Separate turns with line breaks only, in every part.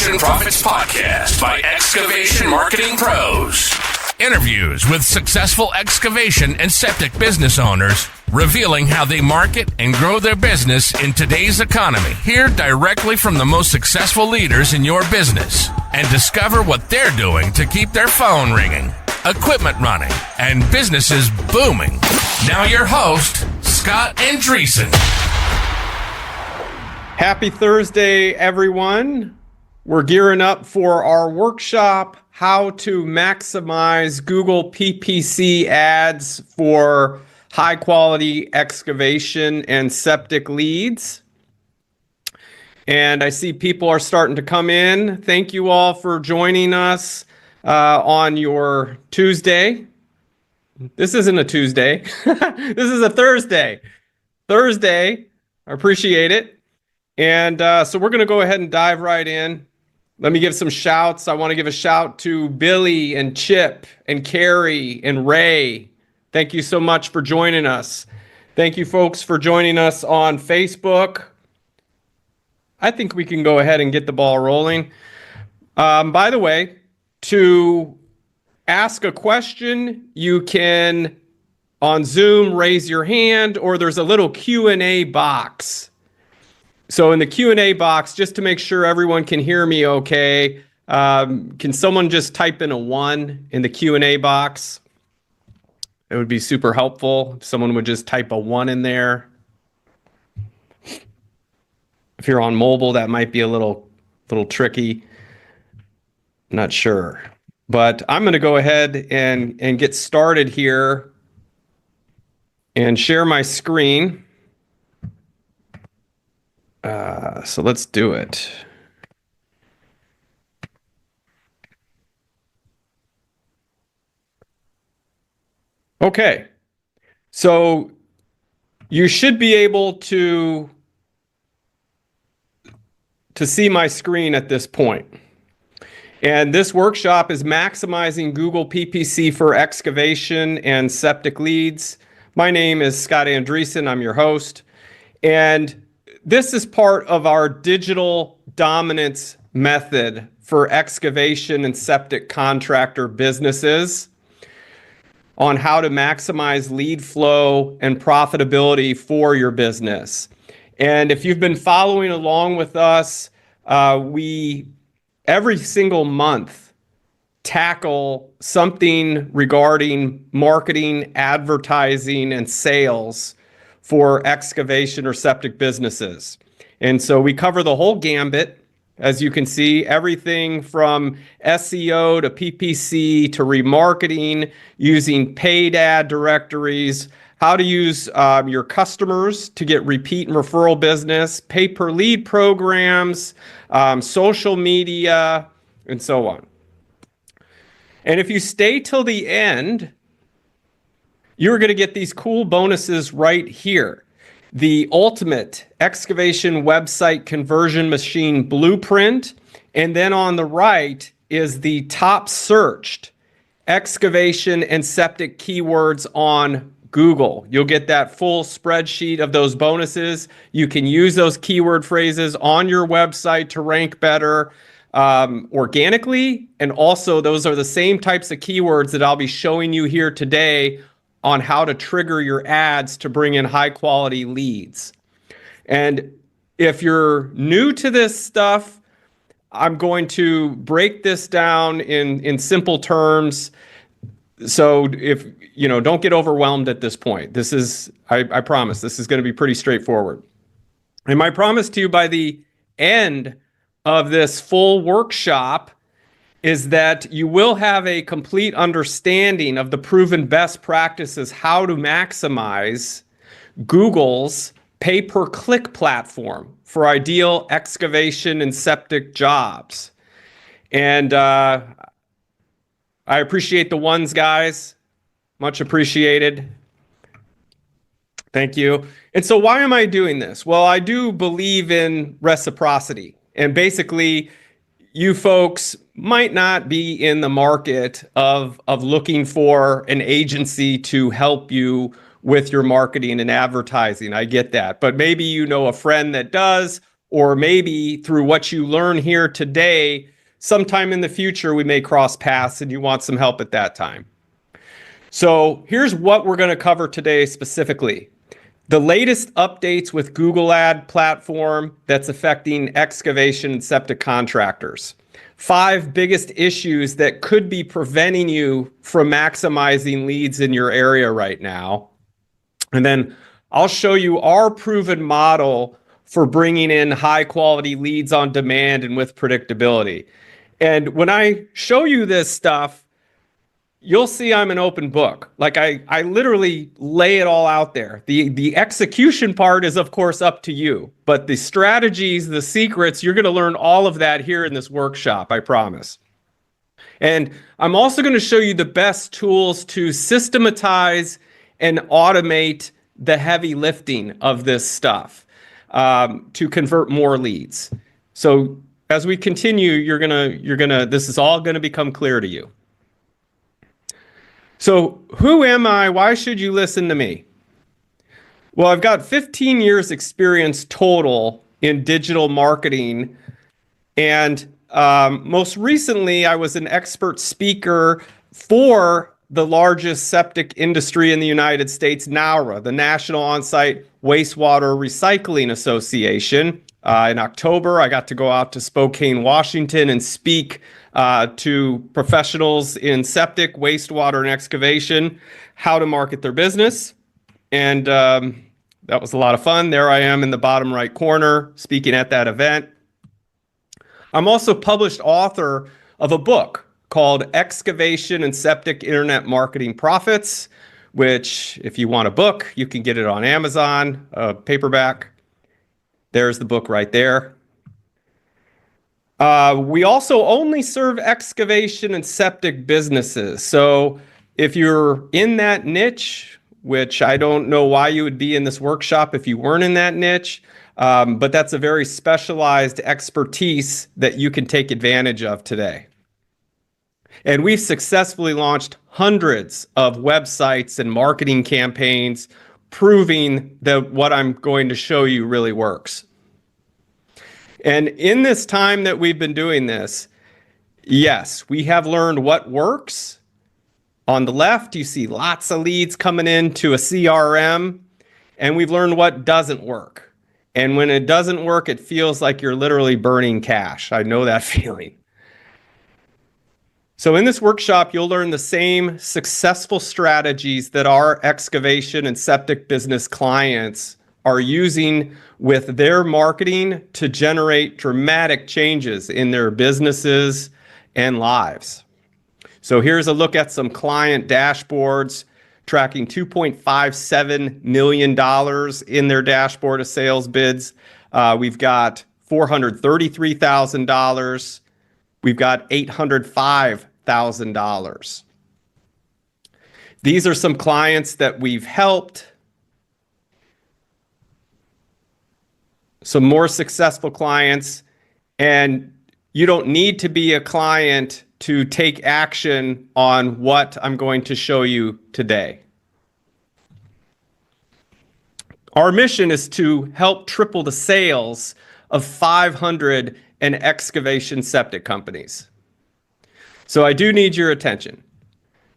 Excavation Profits Podcast by Excavation Marketing Pros. Interviews with successful excavation and septic business owners, revealing how they market and grow their business in today's economy. Hear directly from the most successful leaders in your business and discover what they're doing to keep their phone ringing, equipment running, and businesses booming. Now your host, Scott Andreessen.
Happy Thursday, everyone. We're gearing up for our workshop, how to maximize Google PPC ads for high quality excavation and septic leads. And I see people are starting to come in. Thank you all for joining us on your Tuesday. This isn't a Tuesday. This is a Thursday. I appreciate it. And so we're going to go ahead and dive right in. Let me give some shouts. I want to give a shout to Billy and Chip and Carrie and Ray. Thank you so much for joining us. Thank you, folks, for joining us on Facebook. I think we can go ahead and get the ball rolling. By the way, to ask a question, you can, on Zoom, raise your hand, or there's a little Q&A box. So in the Q&A box, just to make sure everyone can hear me okay, can someone just type in a 1 in the Q&A box? It would be super helpful if someone would just type a 1 in there. If you're on mobile, that might be a little tricky. Not sure. But I'm going to go ahead and get started here and share my screen. So let's do it. Okay, so you should be able to see my screen at this point. And this workshop is maximizing Google PPC for excavation and septic leads. My name is Scott Andreessen. I'm your host. And this is part of our digital dominance method for excavation and septic contractor businesses on how to maximize lead flow and profitability for your business. And if you've been following along with us, we every single month tackle something regarding marketing, advertising, and sales for excavation or septic businesses. And so we cover the whole gambit, as you can see, everything from SEO to PPC to remarketing, using paid ad directories, how to use your customers to get repeat and referral business, pay-per-lead programs, social media, and so on. And if you stay till the end, you're going to get these cool bonuses right here. The ultimate excavation website conversion machine blueprint. And then on the right is the top searched excavation and septic keywords on Google. You'll get that full spreadsheet of those bonuses. You can use those keyword phrases on your website to rank better organically. And also those are the same types of keywords that I'll be showing you here today on how to trigger your ads to bring in high quality leads. And if you're new to this stuff, I'm going to break this down in simple terms. So if, don't get overwhelmed at this point. This is, I promise, this is going to be pretty straightforward. And my promise to you by the end of this full workshop is that you will have a complete understanding of the proven best practices, how to maximize Google's pay-per-click platform for ideal excavation and septic jobs. And I appreciate the ones, guys. Much appreciated. Thank you. And so why am I doing this? Well, I do believe in reciprocity. And basically, you folks might not be in the market of looking for an agency to help you with your marketing and advertising. I get that. But maybe you know a friend that does, or maybe through what you learn here today, sometime in the future, we may cross paths and you want some help at that time. So here's what we're going to cover today specifically. The latest updates with Google Ad platform that's affecting excavation and septic contractors. 5 biggest issues that could be preventing you from maximizing leads in your area right now. And then I'll show you our proven model for bringing in high quality leads on demand and with predictability. And when I show you this stuff, you'll see I'm an open book. Like I literally lay it all out there. The execution part is of course up to you, but the strategies, the secrets, you're going to learn all of that here in this workshop, I promise. And I'm also going to show you the best tools to systematize and automate the heavy lifting of this stuff to convert more leads. So as we continue, this is all going to become clear to you. So who am I? Why should you listen to me? Well, I've got 15 years experience total in digital marketing. And most recently, I was an expert speaker for the largest septic industry in the United States, NOWRA, the National On-Site Wastewater Recycling Association. In October, I got to go out to Spokane, Washington and speak to professionals in septic, wastewater, and excavation, how to market their business. And that was a lot of fun. There I am in the bottom right corner speaking at that event. I'm also published author of a book called Excavation and Septic Internet Marketing Profits, which if you want a book, you can get it on Amazon, paperback. There's the book right there. We also only serve excavation and septic businesses. So if you're in that niche, which I don't know why you would be in this workshop if you weren't in that niche, but that's a very specialized expertise that you can take advantage of today. And we've successfully launched hundreds of websites and marketing campaigns proving that what I'm going to show you really works. And in this time that we've been doing this, yes, we have learned what works. On the left, you see lots of leads coming into a CRM, and we've learned what doesn't work. And when it doesn't work, it feels like you're literally burning cash. I know that feeling. So in this workshop, you'll learn the same successful strategies that our excavation and septic business clients are using with their marketing to generate dramatic changes in their businesses and lives. So here's a look at some client dashboards tracking $2.57 million in their dashboard of sales bids. We've got $433,000. We've got $805,000. These are some clients that we've helped. Some more successful clients, and you don't need to be a client to take action on what I'm going to show you today. Our mission is to help triple the sales of 500 and excavation septic companies. So I do need your attention.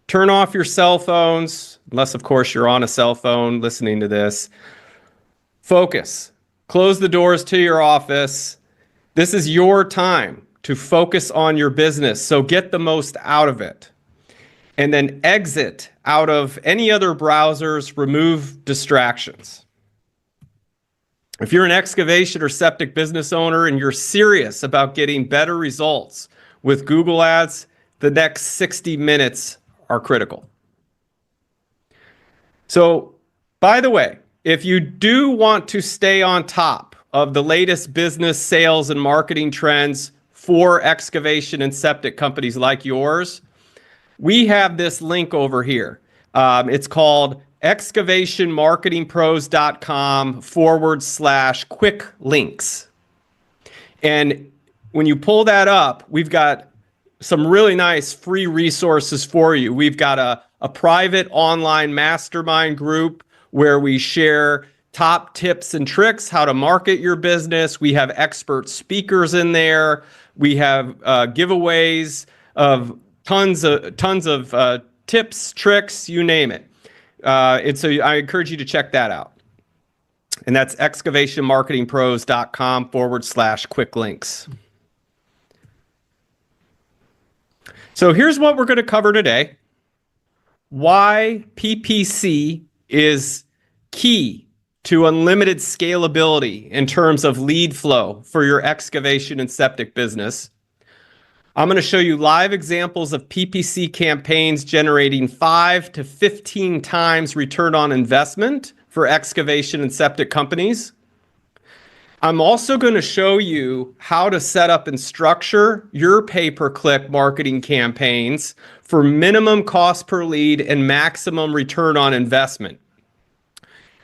Turn off your cell phones, unless of course you're on a cell phone listening to this. Focus. Close the doors to your office. This is your time to focus on your business, so get the most out of it. And then exit out of any other browsers, remove distractions. If you're an excavation or septic business owner and you're serious about getting better results with Google Ads, the next 60 minutes are critical. So, by the way, if you do want to stay on top of the latest business, sales, and marketing trends for excavation and septic companies like yours, we have this link over here. It's called excavationmarketingpros.com/quick links. And when you pull that up, we've got some really nice free resources for you. We've got a private online mastermind group where we share top tips and tricks, how to market your business. We have expert speakers in there. We have giveaways of tons of tips, tricks, you name it. And so I encourage you to check that out. And that's excavationmarketingpros.com/quick links. So here's what we're going to cover today. Why PPC is key to unlimited scalability in terms of lead flow for your excavation and septic business. I'm going to show you live examples of PPC campaigns generating 5 to 15 times return on investment for excavation and septic companies. I'm also going to show you how to set up and structure your pay-per-click marketing campaigns for minimum cost per lead and maximum return on investment.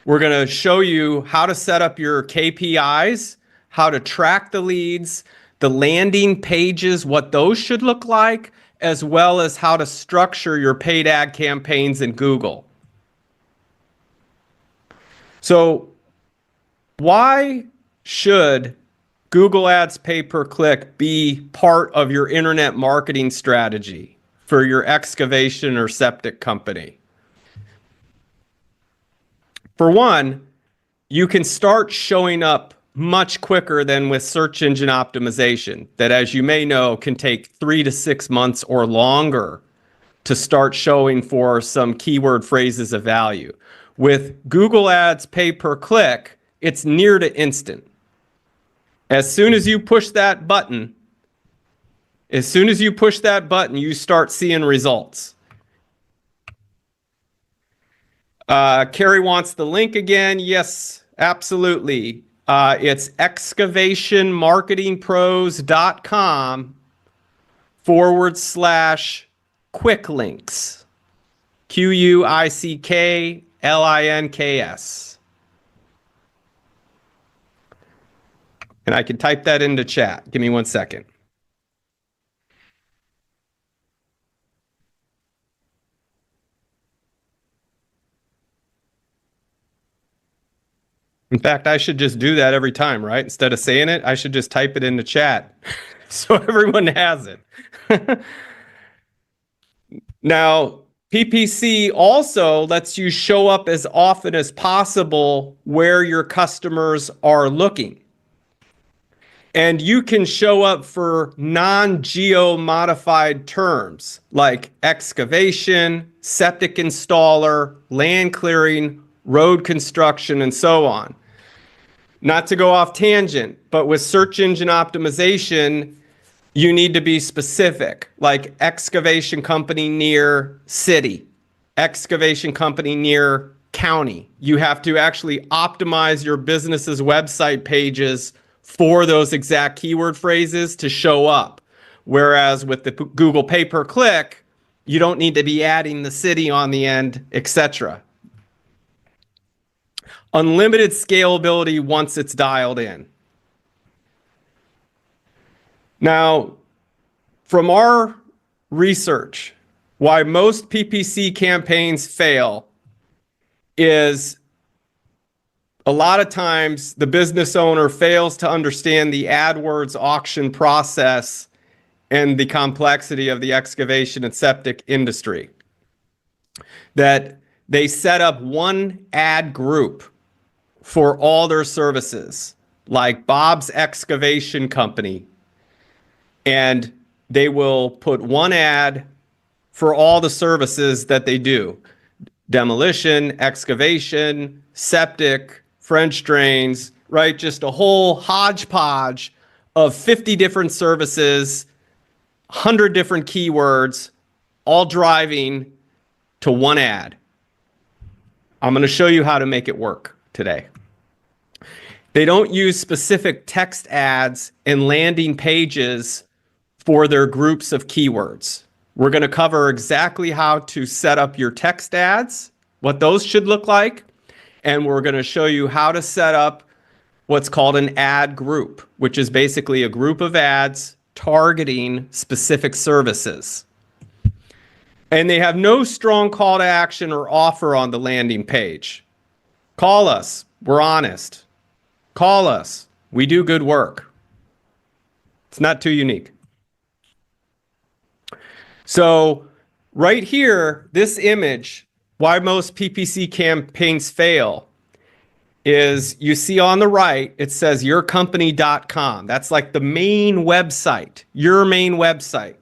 We're going to show you how to set up your KPIs, how to track the leads, the landing pages, what those should look like, as well as how to structure your paid ad campaigns in Google. So why should Google Ads pay-per-click be part of your internet marketing strategy for your excavation or septic company? For one, you can start showing up much quicker than with search engine optimization, that, as you may know, can take 3 to 6 months or longer to start showing for some keyword phrases of value. With Google Ads pay-per-click, it's near to instant. As soon as you push that button, you start seeing results. Carrie wants the link again. Yes, absolutely. It's excavationmarketingpros.com/quick links. QUICKLINKS. And I can type that into chat. Give me 1 second. In fact, I should just do that every time, right? Instead of saying it, I should just type it into chat so everyone has it. Now, PPC also lets you show up as often as possible where your customers are looking. And you can show up for non-geo-modified terms like excavation, septic installer, land clearing, road construction, and so on. Not to go off tangent, but with search engine optimization, you need to be specific, like excavation company near city, excavation company near county. You have to actually optimize your business's website pages for those exact keyword phrases to show up. Whereas with the Google pay-per-click, you don't need to be adding the city on the end, etc. Unlimited scalability once it's dialed in. Now, from our research, why most PPC campaigns fail is a lot of times the business owner fails to understand the AdWords auction process and the complexity of the excavation and septic industry. That they set up one ad group for all their services, like Bob's Excavation Company, and they will put one ad for all the services that they do: demolition, excavation, septic, French drains, right? Just a whole hodgepodge of 50 different services, 100 different keywords, all driving to one ad. I'm going to show you how to make it work today. They don't use specific text ads and landing pages for their groups of keywords. We're going to cover exactly how to set up your text ads, what those should look like, and we're going to show you how to set up what's called an ad group, which is basically a group of ads targeting specific services. And they have no strong call to action or offer on the landing page. Call us. We're honest. Call us. We do good work. It's not too unique. So right here, this image, why most PPC campaigns fail is you see on the right, it says yourcompany.com. That's like the main website, your main website.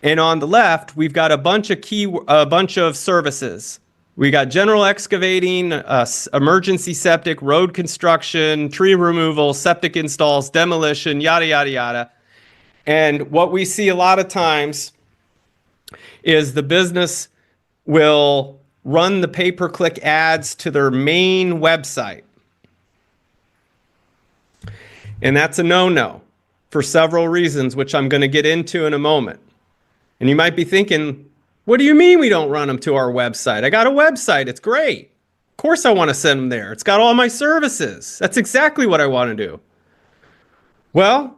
And on the left, we've got a bunch of services. We got general excavating, emergency septic, road construction, tree removal, septic installs, demolition, yada, yada, yada. And what we see a lot of times is the business will run the pay-per-click ads to their main website. And that's a no-no for several reasons, which I'm going to get into in a moment. And you might be thinking, what do you mean we don't run them to our website? I got a website. It's great. Of course I want to send them there. It's got all my services. That's exactly what I want to do. Well,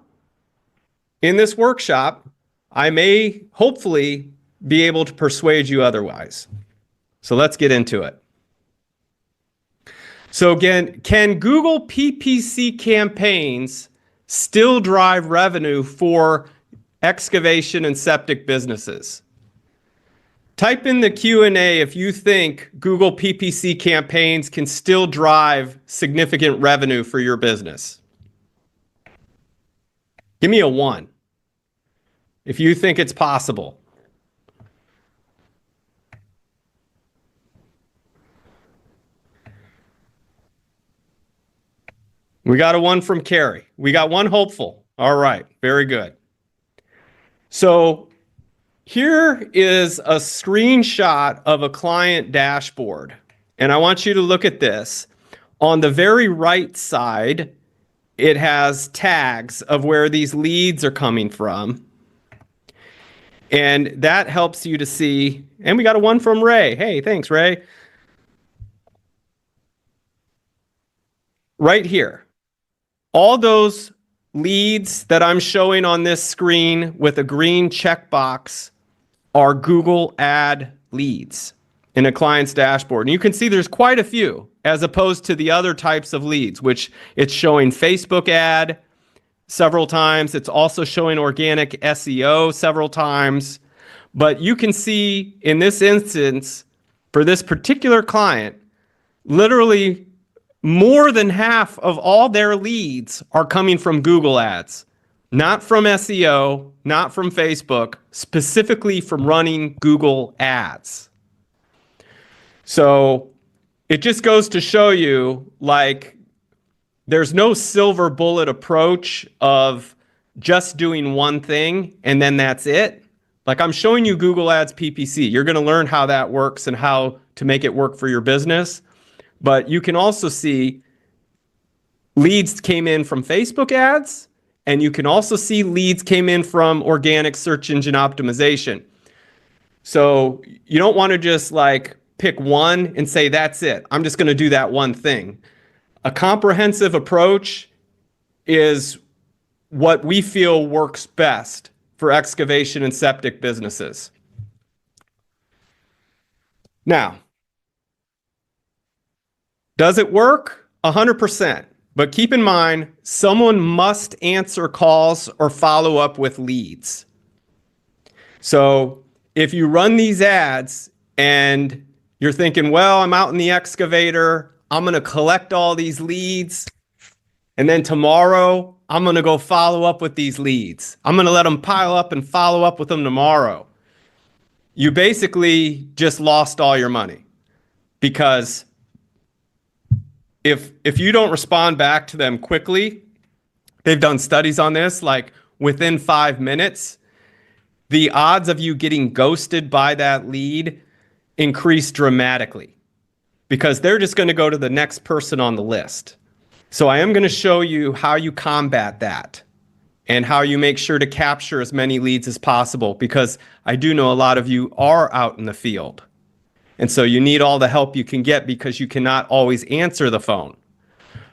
in this workshop, I may hopefully be able to persuade you otherwise. So let's get into it. So again, can Google PPC campaigns still drive revenue for excavation and septic businesses? Type in the Q&A if you think Google PPC campaigns can still drive significant revenue for your business. Give me a 1 if you think it's possible. We got a 1 from Carrie. We got 1 hopeful. All right, very good. So here is a screenshot of a client dashboard. And I want you to look at this. On the very right side, it has tags of where these leads are coming from. And that helps you to see, and we got a 1 from Ray. Hey, thanks, Ray. Right here. All those leads that I'm showing on this screen with a green checkbox are Google ad leads in a client's dashboard. And you can see there's quite a few as opposed to the other types of leads, which it's showing Facebook ad several times. It's also showing organic SEO several times. But you can see in this instance, for this particular client, literally more than half of all their leads are coming from Google ads, not from SEO, not from Facebook, specifically from running Google ads. So it just goes to show you, like, there's no silver bullet approach of just doing one thing and then that's it. Like, I'm showing you Google Ads PPC. You're going to learn how that works and how to make it work for your business. But you can also see leads came in from Facebook ads, and you can also see leads came in from organic search engine optimization. So you don't want to just like pick one and say, that's it. I'm just going to do that one thing. A comprehensive approach is what we feel works best for excavation and septic businesses. Now, does it work? 100%. But keep in mind, someone must answer calls or follow up with leads. So if you run these ads and you're thinking, well, I'm out in the excavator, I'm going to collect all these leads, and then tomorrow I'm going to go follow up with these leads. I'm going to let them pile up and follow up with them tomorrow. You basically just lost all your money, because if you don't respond back to them quickly, they've done studies on this, like within 5 minutes, the odds of you getting ghosted by that lead increase dramatically, because they're just going to go to the next person on the list. So I am going to show you how you combat that and how you make sure to capture as many leads as possible, because I do know a lot of you are out in the field. And so you need all the help you can get, because you cannot always answer the phone.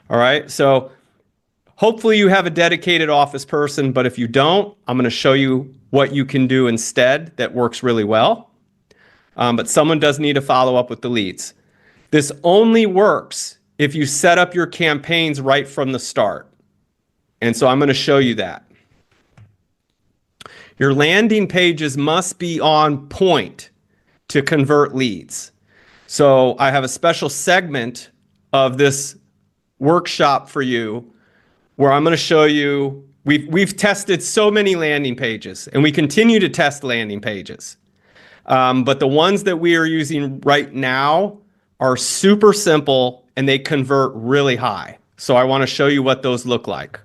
All right. So hopefully you have a dedicated office person, but if you don't, I'm going to show you what you can do instead that works really well. But someone does need to follow up with the leads. This only works if you set up your campaigns right from the start. And so I'm going to show you that. Your landing pages must be on point to convert leads. So I have a special segment of this workshop for you where I'm going to show you, we've tested so many landing pages, and we continue to test landing pages. But the ones that we are using right now are super simple and they convert really high. So I want to show you what those look like.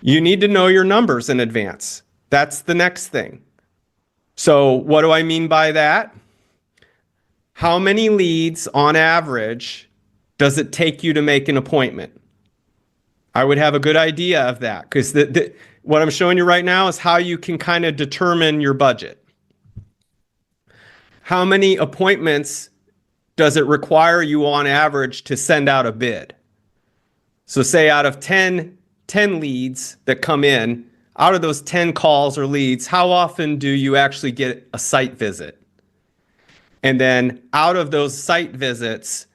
You need to know your numbers in advance. That's the next thing. So what do I mean by that? How many leads on average does it take you to make an appointment? I would have a good idea of that, because what I'm showing you right now is how you can kind of determine your budget. How many appointments does it require you on average to send out a bid? So say out of 10 leads that come in, out of those 10 calls or leads, how often do you actually get a site visit? And then out of those site visits,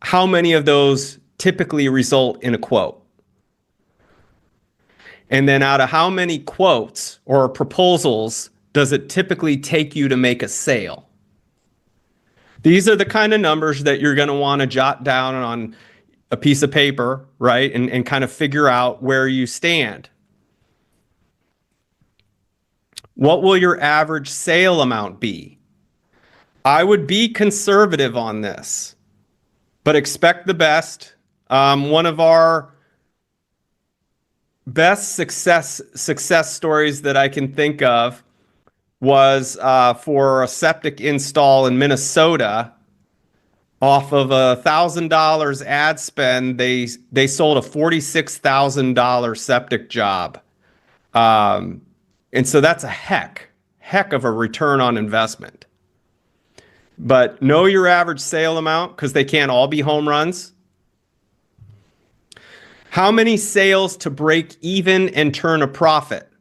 how many of those typically result in a quote? And then out of how many quotes or proposals does it typically take you to make a sale? These are the kind of numbers that you're going to want to jot down on a piece of paper, right? And kind of figure out where you stand. What will your average sale amount be? I would be conservative on this, but expect the best. One of our best success stories that I can think of was for a septic install in Minnesota. Off of $1,000 ad spend, they sold a $46,000 septic job. And so that's a heck of a return on investment. But know your average sale amount, because they can't all be home runs. How many sales to break even and turn a profit?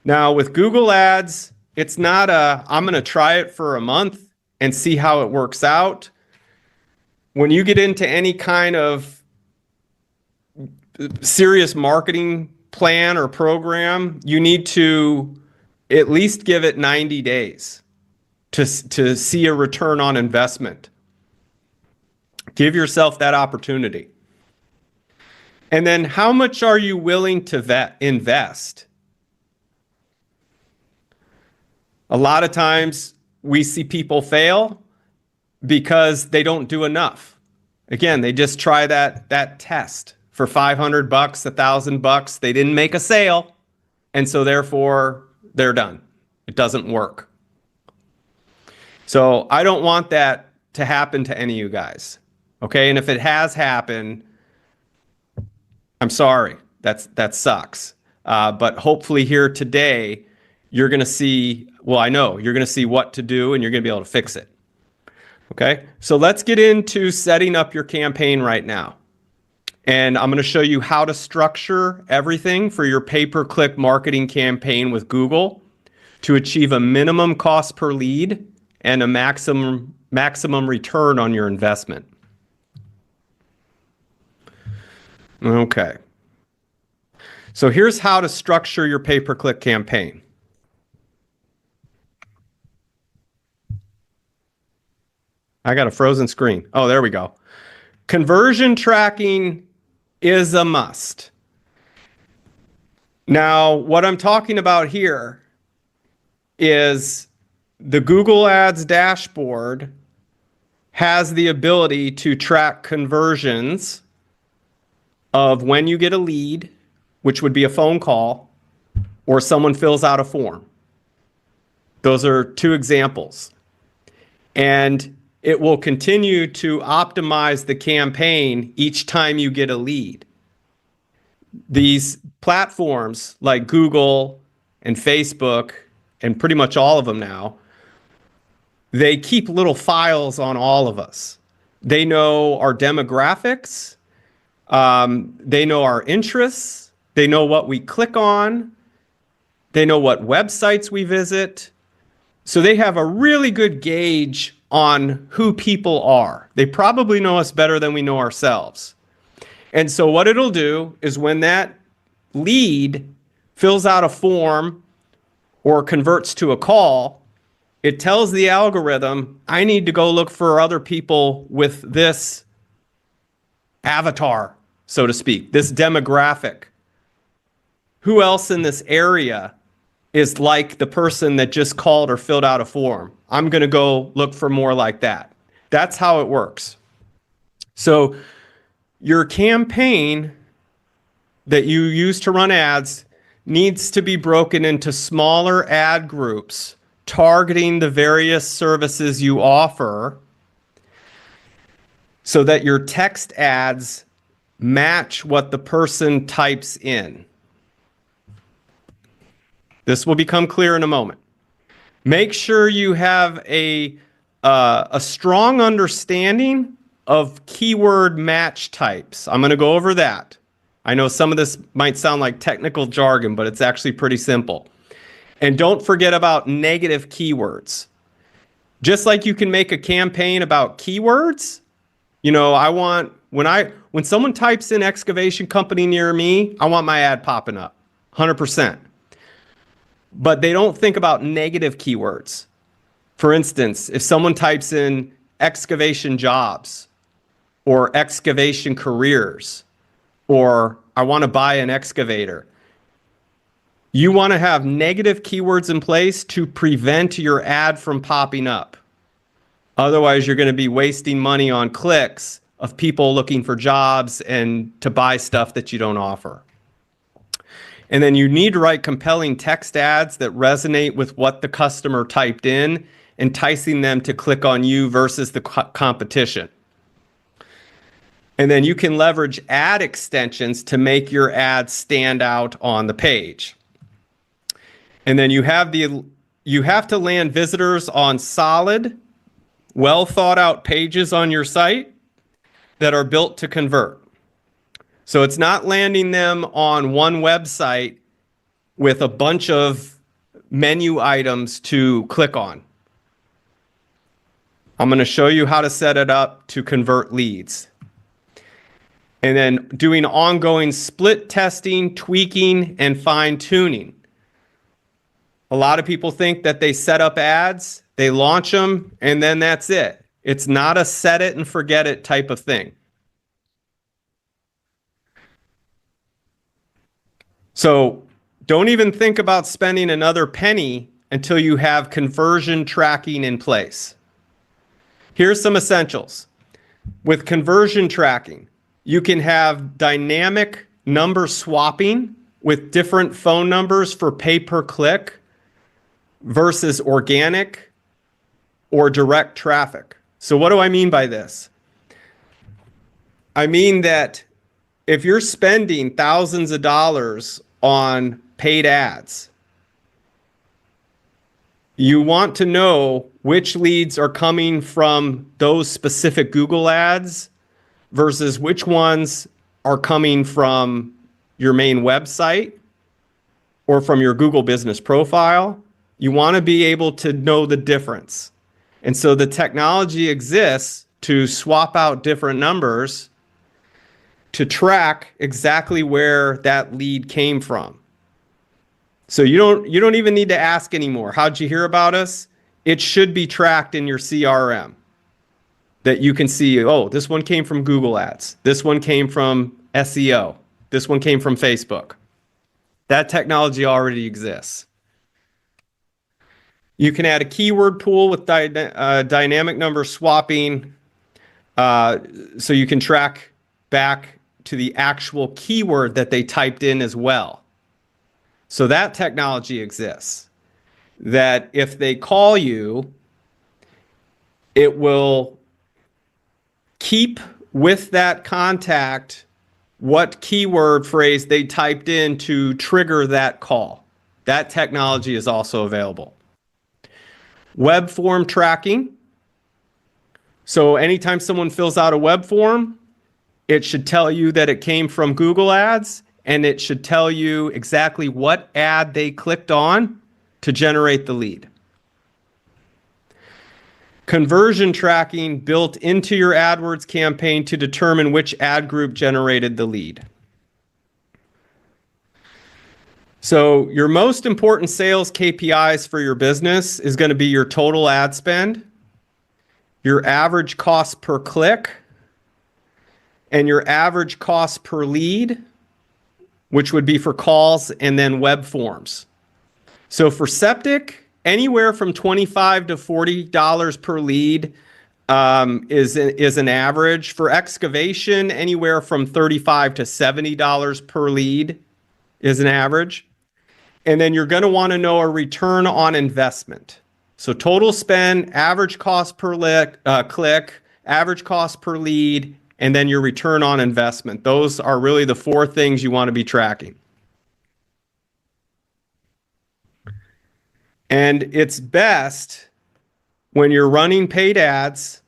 Now with Google Ads, it's not I'm going to try it for a month and see how it works out. When you get into any kind of serious marketing plan or program, you need to at least give it 90 days to see a return on investment. Give yourself that opportunity. And then how much are you willing to invest? A lot of times we see people fail because they don't do enough. Again, they just try that test for $500, $1,000. They didn't make a sale, and so therefore they're done. It doesn't work. So I don't want that to happen to any of you guys. Okay, and if it has happened, I'm sorry. That sucks. But hopefully here today, you're going to see, well, I know you're going to see what to do, and you're going to be able to fix it. Okay, so let's get into setting up your campaign right now. And I'm going to show you how to structure everything for your pay-per-click marketing campaign with Google to achieve a minimum cost per lead and a maximum return on your investment. Okay. So here's how to structure your pay-per-click campaign. I got a frozen screen. Oh, there we go. Conversion tracking is a must. Now, what I'm talking about here is the Google Ads dashboard has the ability to track conversions of when you get a lead, which would be a phone call, or someone fills out a form. Those are two examples. And it will continue to optimize the campaign each time you get a lead. These platforms like Google and Facebook, and pretty much all of them now, they keep little files on all of us. They know our demographics, they know our interests, they know what we click on, they know what websites we visit, So they have a really good gauge on who people are. They probably know us better than we know ourselves. And so what it'll do is when that lead fills out a form or converts to a call, it tells the algorithm, I need to go look for other people with this avatar, so to speak, this demographic. Who else in this area is like the person that just called or filled out a form? I'm going to go look for more like that. That's how it works. So your campaign that you use to run ads needs to be broken into smaller ad groups targeting the various services you offer so that your text ads match what the person types in. This will become clear in a moment. Make sure you have a strong understanding of keyword match types. I'm going to go over that. I know some of this might sound like technical jargon, but it's actually pretty simple. And don't forget about negative keywords. Just like you can make a campaign about keywords, you know, when someone types in excavation company near me, I want my ad popping up 100%. But they don't think about negative keywords. For instance, if someone types in excavation jobs or excavation careers or I want to buy an excavator, you want to have negative keywords in place to prevent your ad from popping up. Otherwise, you're going to be wasting money on clicks of people looking for jobs and to buy stuff that you don't offer. And then you need to write compelling text ads that resonate with what the customer typed in, enticing them to click on you versus the competition. And then you can leverage ad extensions to make your ad stand out on the page. And then you have to land visitors on solid, well thought out pages on your site that are built to convert. So it's not landing them on one website with a bunch of menu items to click on. I'm going to show you how to set it up to convert leads. And then doing ongoing split testing, tweaking, and fine tuning. A lot of people think that they set up ads, they launch them, and then that's it. It's not a set it and forget it type of thing. So don't even think about spending another penny until you have conversion tracking in place. Here's some essentials. With conversion tracking, you can have dynamic number swapping with different phone numbers for pay per click versus organic or direct traffic. So what do I mean by this? I mean that if you're spending thousands of dollars on paid ads, you want to know which leads are coming from those specific Google ads versus which ones are coming from your main website or from your Google business profile. You want to be able to know the difference. And so the technology exists to swap out different numbers to track exactly where that lead came from. So you don't even need to ask anymore. How'd you hear about us? It should be tracked in your CRM that you can see, oh, this one came from Google Ads. This one came from SEO. This one came from Facebook. That technology already exists. You can add a keyword pool with dynamic number swapping so you can track back to the actual keyword that they typed in as well. So that technology exists. That if they call you, it will keep with that contact what keyword phrase they typed in to trigger that call. That technology is also available. Web form tracking. So anytime someone fills out a web form, it should tell you that it came from Google Ads, and it should tell you exactly what ad they clicked on to generate the lead. conversion tracking built into your AdWords campaign to determine which ad group generated the lead. So your most important sales KPIs for your business is going to be your total ad spend, your average cost per click, and your average cost per lead, which would be for calls and then web forms. So for Septic, anywhere from $25 to $40 per lead is an average. For Excavation, anywhere from $35 to $70 per lead is an average. And then you're going to want to know a return on investment. So total spend, average cost per click, average cost per lead, and then your return on investment. Those are really the four things you want to be tracking. And it's best when you're running paid ads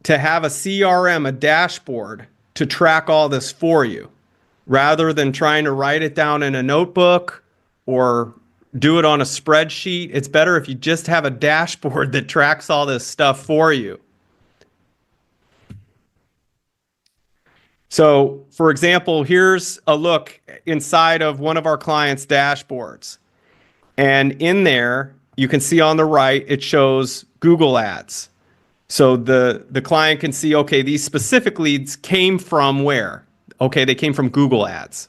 to have a CRM, a dashboard, to track all this for you, rather than trying to write it down in a notebook or do it on a spreadsheet. It's better if you just have a dashboard that tracks all this stuff for you. So, for example, here's a look inside of one of our clients' dashboards. And in there, you can see on the right, it shows Google ads. So the client can see, okay, these specific leads came from where? Okay, they came from Google ads.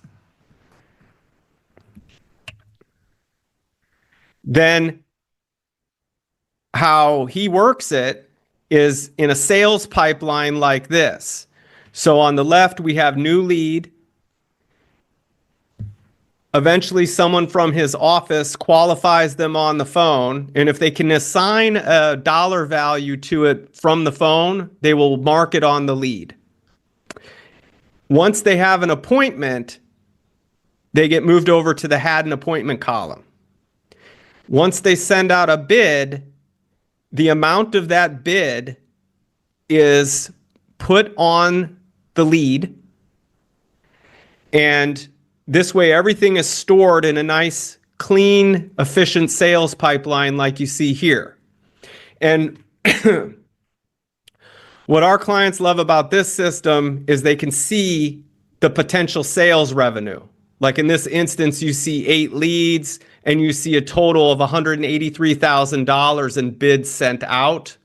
Then how he works it is in a sales pipeline like this. So on the left, we have new lead. Eventually, someone from his office qualifies them on the phone. And if they can assign a dollar value to it from the phone, they will mark it on the lead. Once they have an appointment, they get moved over to the had an appointment column. Once they send out a bid, the amount of that bid is put on the lead. And this way, everything is stored in a nice, clean, efficient sales pipeline like you see here. And what our clients love about this system is they can see the potential sales revenue. Like in this instance, you see 8 leads and you see a total of $183,000 in bids sent out.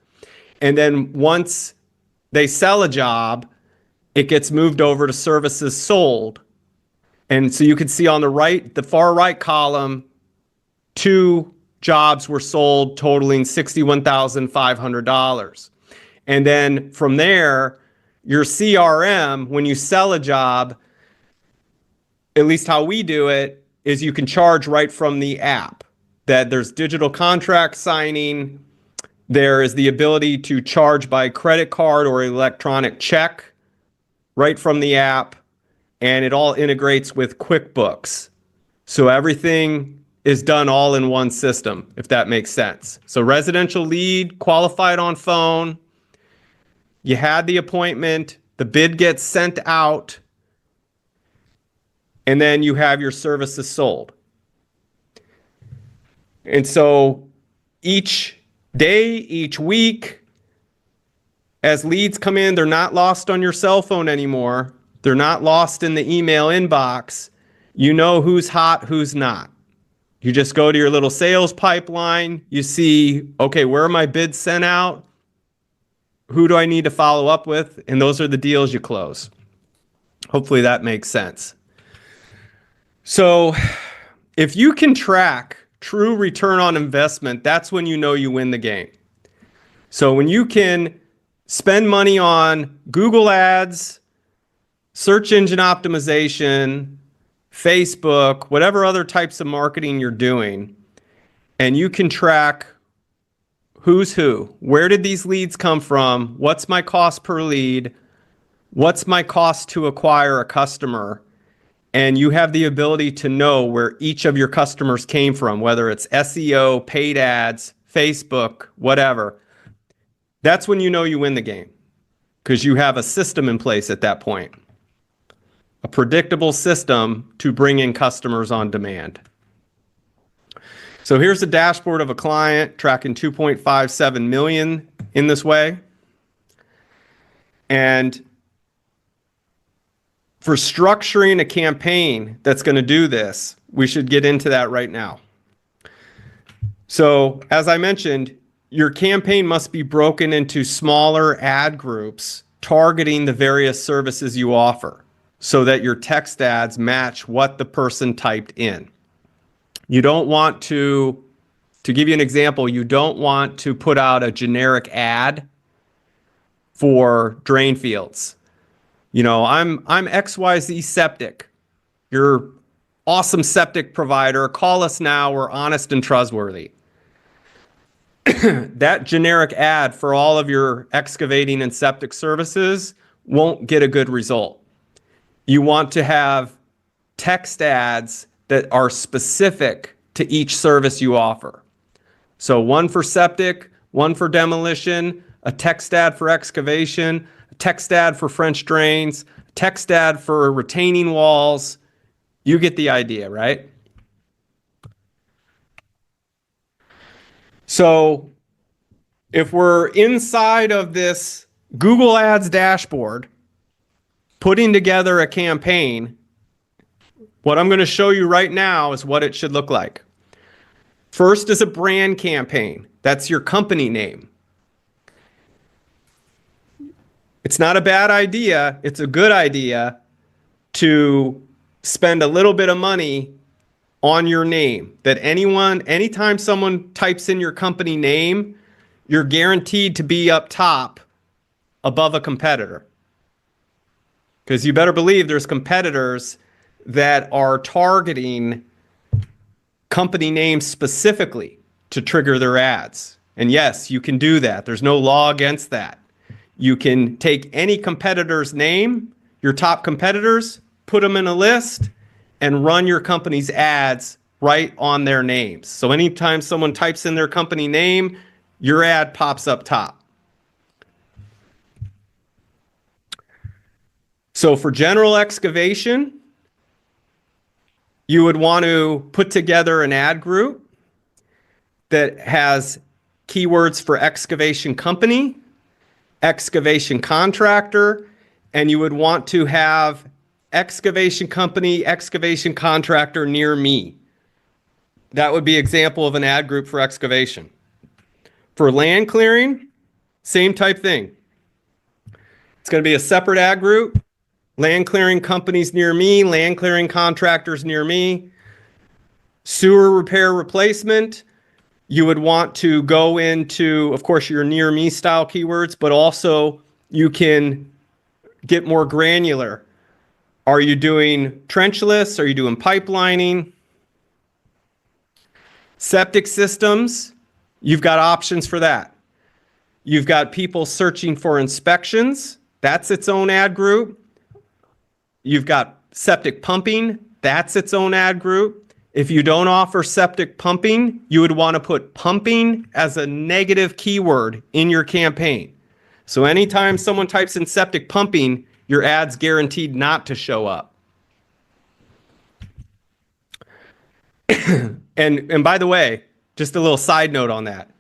And then once they sell a job, it gets moved over to services sold. And so you can see on the right, the far right column, 2 jobs were sold totaling $61,500. And then from there, your CRM, when you sell a job, at least how we do it, is you can charge right from the app. That there's digital contract signing. There is the ability to charge by credit card or electronic check right from the app. And it all integrates with QuickBooks. So everything is done all in one system, if that makes sense. So residential lead, qualified on phone. You had the appointment, the bid gets sent out, and then you have your services sold. And so each day, each week, as leads come in, they're not lost on your cell phone anymore. They're not lost in the email inbox. You know who's hot, who's not. You just go to your little sales pipeline. You see, okay, where are my bids sent out? Who do I need to follow up with? And those are the deals you close. Hopefully that makes sense. So if you can track true return on investment, that's when you know you win the game. So when you can spend money on Google ads, search engine optimization, Facebook, whatever other types of marketing you're doing, and you can track who's who, where did these leads come from, what's my cost per lead, what's my cost to acquire a customer, and you have the ability to know where each of your customers came from, whether it's SEO, paid ads, Facebook, whatever. That's when you know you win the game, because you have a system in place at that point. A predictable system to bring in customers on demand. So here's a dashboard of a client tracking 2.57 million in this way. And for structuring a campaign that's going to do this, we should get into that right now. So as I mentioned, your campaign must be broken into smaller ad groups targeting the various services you offer so that your text ads match what the person typed in. You don't want to give you an example, you don't want to put out a generic ad for drain fields. You know, I'm XYZ Septic. You're awesome septic provider. Call us now. We're honest and trustworthy. That generic ad for all of your excavating and septic services won't get a good result. You want to have text ads that are specific to each service you offer. So one for septic, one for demolition, a text ad for excavation, a text ad for French drains, a text ad for retaining walls. You get the idea, right? So if we're inside of this Google Ads dashboard, putting together a campaign, what I'm going to show you right now is what it should look like. First is a brand campaign. That's your company name. It's not a bad idea. It's a good idea to spend a little bit of money on your name. That anytime someone types in your company name, you're guaranteed to be up top above a competitor. Because you better believe there's competitors that are targeting company names specifically to trigger their ads. And yes, you can do that. There's no law against that. You can take any competitor's name, your top competitors, put them in a list, and run your company's ads right on their names. So anytime someone types in their company name, your ad pops up top. So for general excavation, you would want to put together an ad group that has keywords for excavation company, excavation contractor, and you would want to have excavation company, excavation contractor near me. That would be an example of an ad group for excavation. For land clearing, same type thing. It's going to be a separate ad group. Land clearing companies near me, land clearing contractors near me. Sewer repair replacement, you would want to go into, of course, your near me style keywords, but also you can get more granular. Are you doing trenchless? Are you doing pipelining? Septic systems, you've got options for that. You've got people searching for inspections. That's its own ad group. You've got septic pumping. That's its own ad group. If you don't offer septic pumping, you would want to put pumping as a negative keyword in your campaign. So anytime someone types in septic pumping, your ad's guaranteed not to show up. And by the way, just a little side note on that.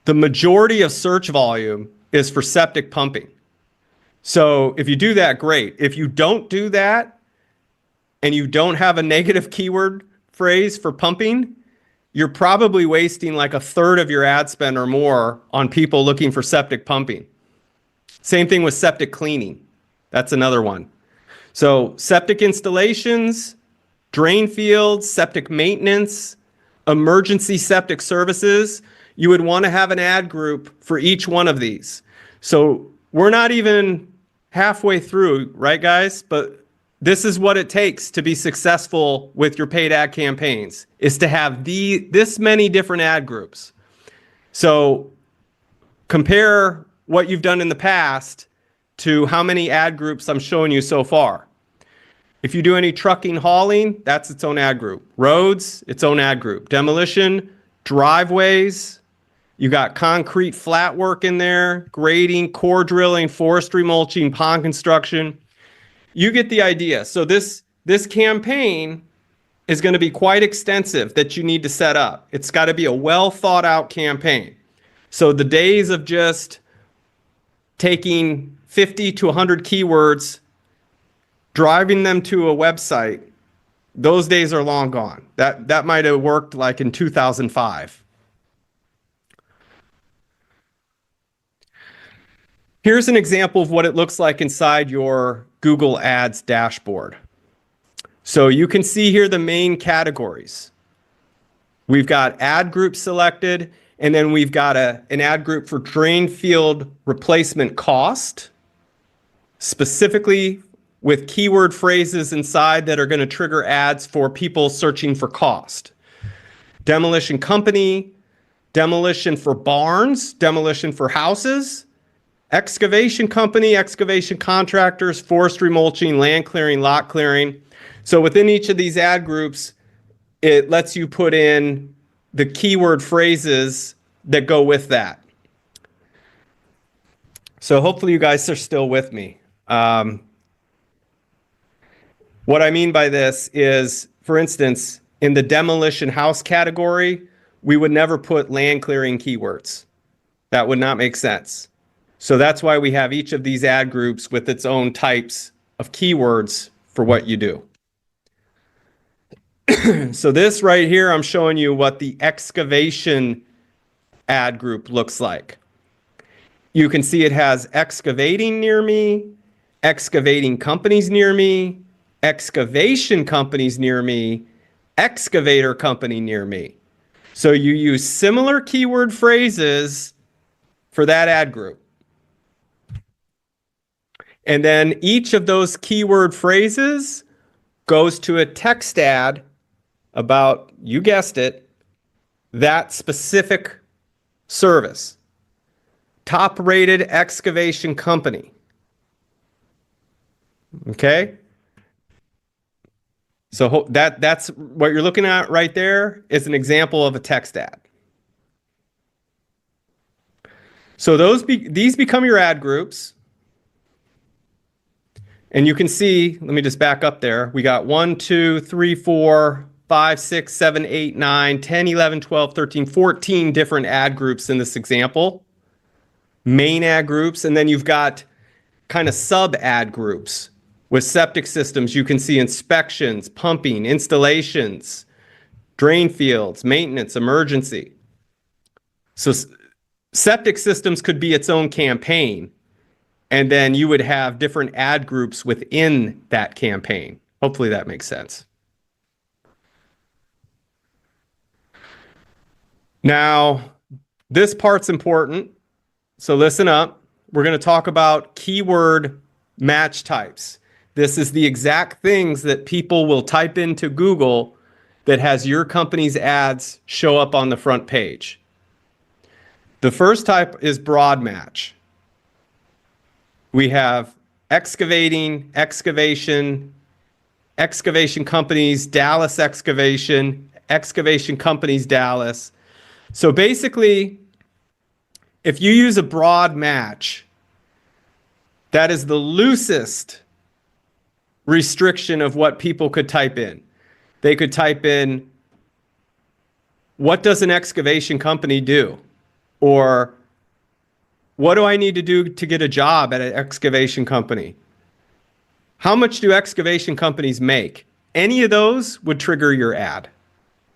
The majority of search volume is for septic pumping. So if you do that, great. If you don't do that and you don't have a negative keyword phrase for pumping, you're probably wasting like a third of your ad spend or more on people looking for septic pumping. Same thing with septic cleaning. That's another one. So septic installations, drain fields, septic maintenance, emergency septic services, you would want to have an ad group for each one of these. So we're not even halfway through, right, guys? But this is what it takes to be successful with your paid ad campaigns, is to have this many different ad groups. So compare what you've done in the past to how many ad groups I'm showing you so far. If you do any trucking, hauling, that's its own ad group. Roads, its own ad group. Demolition, driveways, you got concrete flat work in there, grading, core drilling, forestry mulching, pond construction. You get the idea. So this campaign is going to be quite extensive that you need to set up. It's got to be a well thought out campaign. So the days of just taking 50 to 100 keywords, driving them to a website, those days are long gone. That might have worked like in 2005. Here's an example of what it looks like inside your Google Ads dashboard. So you can see here the main categories. We've got ad group selected, and then we've got an ad group for drain field replacement cost, specifically with keyword phrases inside that are going to trigger ads for people searching for cost. Demolition company, demolition for barns, demolition for houses, excavation company, excavation contractors, forestry mulching, land clearing, lot clearing. So within each of these ad groups, it lets you put in the keyword phrases that go with that. So hopefully you guys are still with me. What I mean by this is, for instance, in the demolition house category, we would never put land clearing keywords. That would not make sense. So that's why we have each of these ad groups with its own types of keywords for what you do. So this right here, I'm showing you what the excavation ad group looks like. You can see it has excavating near me, excavating companies near me, excavation companies near me, excavator company near me. So you use similar keyword phrases for that ad group. And then each of those keyword phrases goes to a text ad about, you guessed it, that specific service. Top rated excavation company. Okay? So that's what you're looking at right there is an example of a text ad. So these become your ad groups. And you can see, let me just back up there. We got 1, 2, 3, 4, 5, 6, 7, 8, 9, 10, 11, 12, 13, 14 different ad groups in this example. Main ad groups. And then you've got kind of sub ad groups. With septic systems, you can see inspections, pumping, installations, drain fields, maintenance, emergency. So septic systems could be its own campaign. And then you would have different ad groups within that campaign. Hopefully that makes sense. Now, this part's important. So listen up. We're going to talk about keyword match types. This is the exact things that people will type into Google that has your company's ads show up on the front page. The first type is broad match. We have excavating, excavation, excavation companies, Dallas excavation, excavation companies, Dallas. So basically, if you use a broad match, that is the loosest restriction of what people could type in. They could type in, what does an excavation company do? Or what do I need to do to get a job at an excavation company? How much do excavation companies make? Any of those would trigger your ad.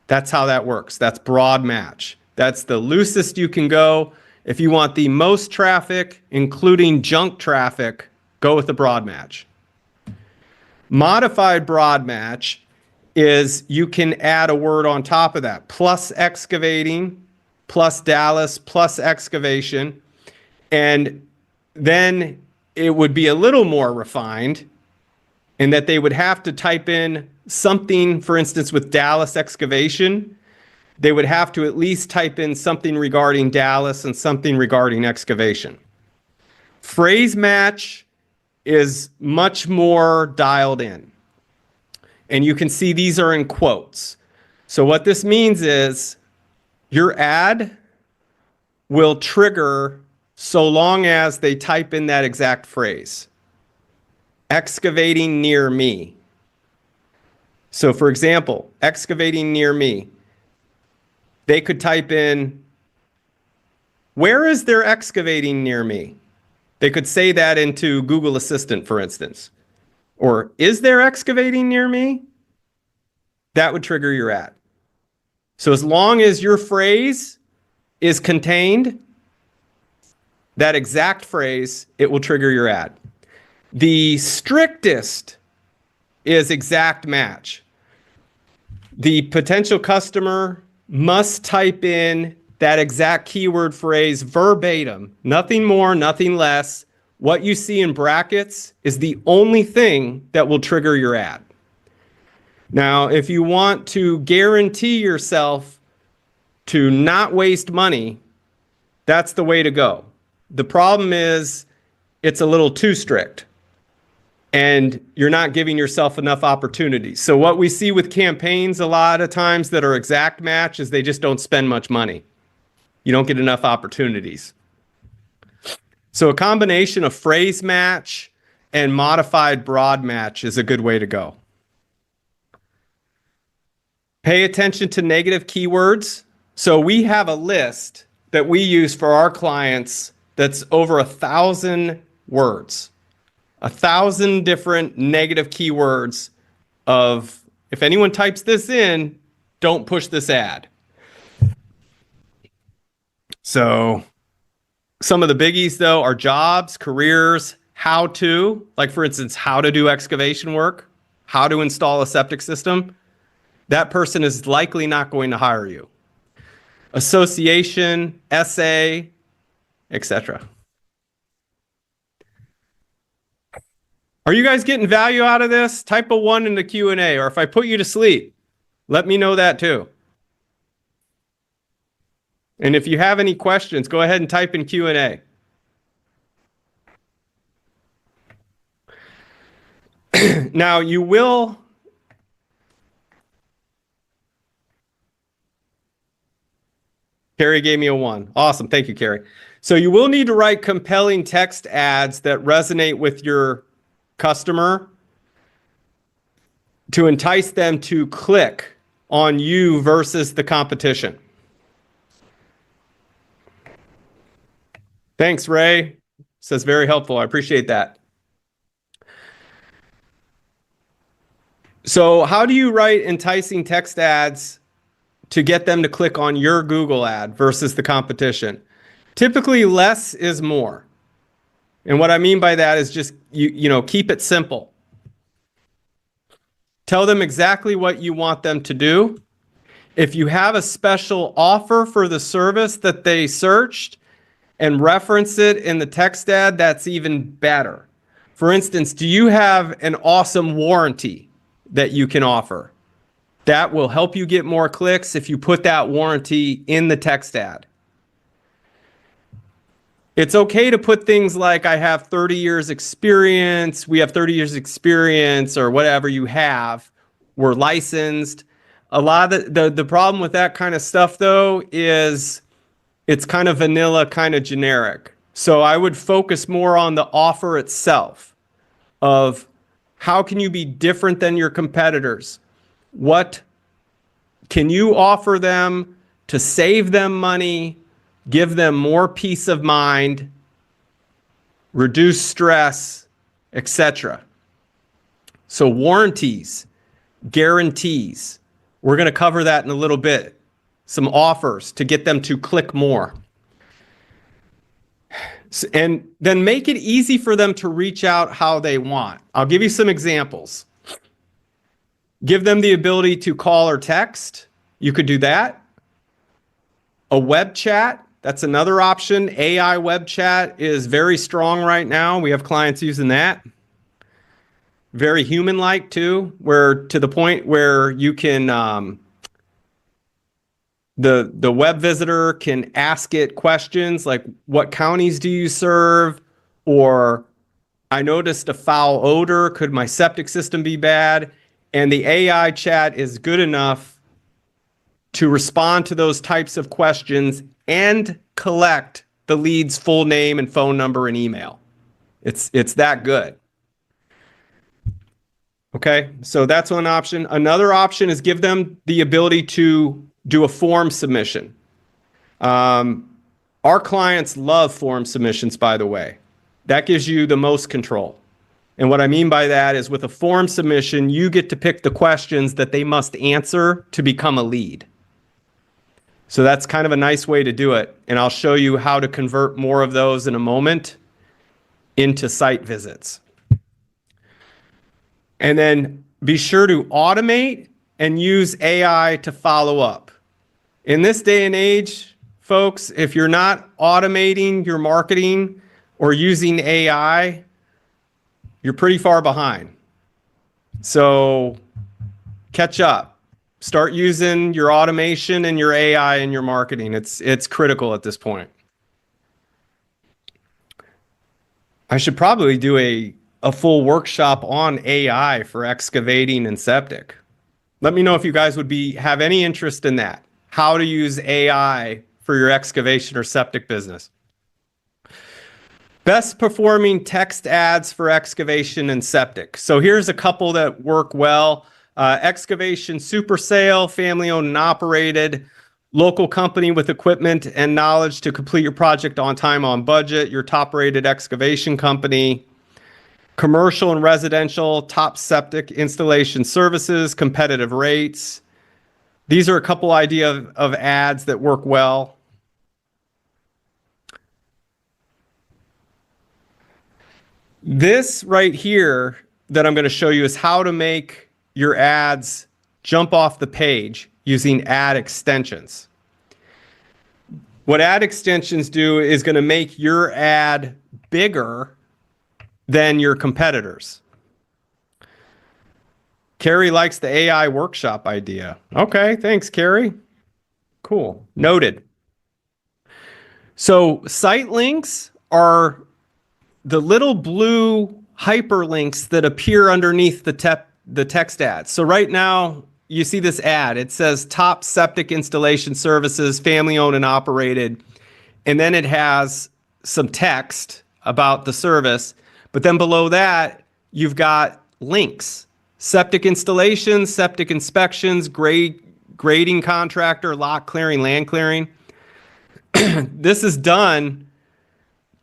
That's how that works. That's broad match. That's the loosest you can go. If you want the most traffic, including junk traffic, go with the broad match. Modified broad match is you can add a word on top of that. Plus excavating, plus Dallas, plus excavation. And then it would be a little more refined in that they would have to type in something, for instance, with Dallas excavation. They would have to at least type in something regarding Dallas and something regarding excavation. Phrase match is much more dialed in. And you can see these are in quotes. So what this means is your ad will trigger so long as they type in that exact phrase. Excavating near me. So for example, excavating near me, they could type in, where is there excavating near me? They could say that into Google Assistant, for instance. Or, is there excavating near me? That would trigger your ad. So as long as your phrase is contained, that exact phrase, it will trigger your ad. The strictest is exact match. The potential customer must type in that exact keyword phrase verbatim, nothing more, nothing less. What you see in brackets is the only thing that will trigger your ad. Now, if you want to guarantee yourself to not waste money, that's the way to go. The problem is it's a little too strict and you're not giving yourself enough opportunities. So what we see with campaigns a lot of times that are exact match is they just don't spend much money. You don't get enough opportunities. So a combination of phrase match and modified broad match is a good way to go. Pay attention to negative keywords. So we have a list that we use for our clients that's over 1,000 words. 1,000 different negative keywords of, if anyone types this in, don't push this ad. So some of the biggies, though, are jobs, careers, how to, like for instance, how to do excavation work, how to install a septic system. That person is likely not going to hire you. Association, essay, etc. Are you guys getting value out of this? Type a 1 in the Q&A, or if I put you to sleep, let me know that too. And if you have any questions, go ahead and type in Q&A. Now you will... Carrie gave me a 1. Awesome. Thank you, Carrie. So you will need to write compelling text ads that resonate with your customer to entice them to click on you versus the competition. Thanks, Ray. Says very helpful. I appreciate that. So how do you write enticing text ads to get them to click on your Google ad versus the competition? Typically, less is more. And what I mean by that is just, you know, keep it simple. Tell them exactly what you want them to do. If you have a special offer for the service that they searched and reference it in the text ad, that's even better. For instance, do you have an awesome warranty that you can offer? That will help you get more clicks if you put that warranty in the text ad. It's okay to put things like, I have 30 years experience, we have 30 years experience, or whatever you have, we're licensed. A lot of the problem with that kind of stuff, though, is it's kind of vanilla, kind of generic. So I would focus more on the offer itself of how can you be different than your competitors? What can you offer them to save them money, give them more peace of mind, reduce stress, etc. So warranties, guarantees, we're going to cover that in a little bit. Some offers to get them to click more. And then make it easy for them to reach out how they want. I'll give you some examples. Give them the ability to call or text. You could do that. A web chat, that's another option. AI web chat is very strong right now. We have clients using that. Very human-like too, where to the point where you can, the web visitor can ask it questions like, what counties do you serve? Or, I noticed a foul odor. Could my septic system be bad? And the AI chat is good enough to respond to those types of questions and collect the lead's full name and phone number and email. It's that good. Okay, so that's one option. Another option is give them the ability to do a form submission. Our clients love form submissions, by the way. That gives you the most control. And what I mean by that is with a form submission, you get to pick the questions that they must answer to become a lead. So that's kind of a nice way to do it. And I'll show you how to convert more of those in a moment into site visits. And then be sure to automate and use AI to follow up. In this day and age, folks, if you're not automating your marketing or using AI, you're pretty far behind. So catch up. Start using your automation and your AI in your marketing. It's critical at this point. I should probably do a full workshop on AI for excavating and septic. Let me know if you guys would have any interest in that. How to use AI for your excavation or septic business. Best performing text ads for excavation and septic. So here's a couple that work well. Excavation super sale, family owned and operated, local company with equipment and knowledge to complete your project on time, on budget, your top rated excavation company. Commercial and residential, top septic installation services, competitive rates. These are a couple of ads that work well. This right here that I'm going to show you is how to make your ads jump off the page using ad extensions. What ad extensions do is going to make your ad bigger than your competitors. Carrie likes the AI workshop idea. Okay, thanks, Carrie. Cool. Noted. So site links are the little blue hyperlinks that appear underneath the text ads. So right now, you see this ad. It says top septic installation services, family owned and operated. And then it has some text about the service. But then below that, you've got links. Septic installations, septic inspections, grading contractor, lot clearing, land clearing. This is done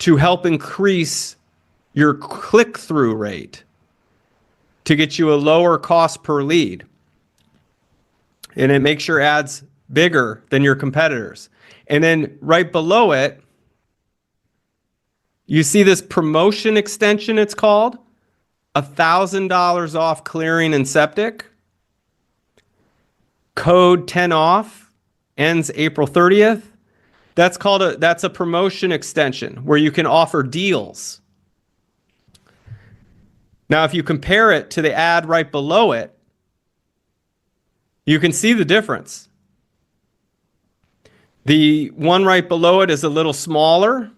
to help increase your click-through rate to get you a lower cost per lead. And it makes your ads bigger than your competitors. And then right below it, you see this promotion extension, it's called. $1,000 off clearing and septic. Code 10 off, ends April 30th. That's a promotion extension where you can offer deals. Now, if you compare it to the ad right below it, you can see the difference. The one right below it is a little smaller.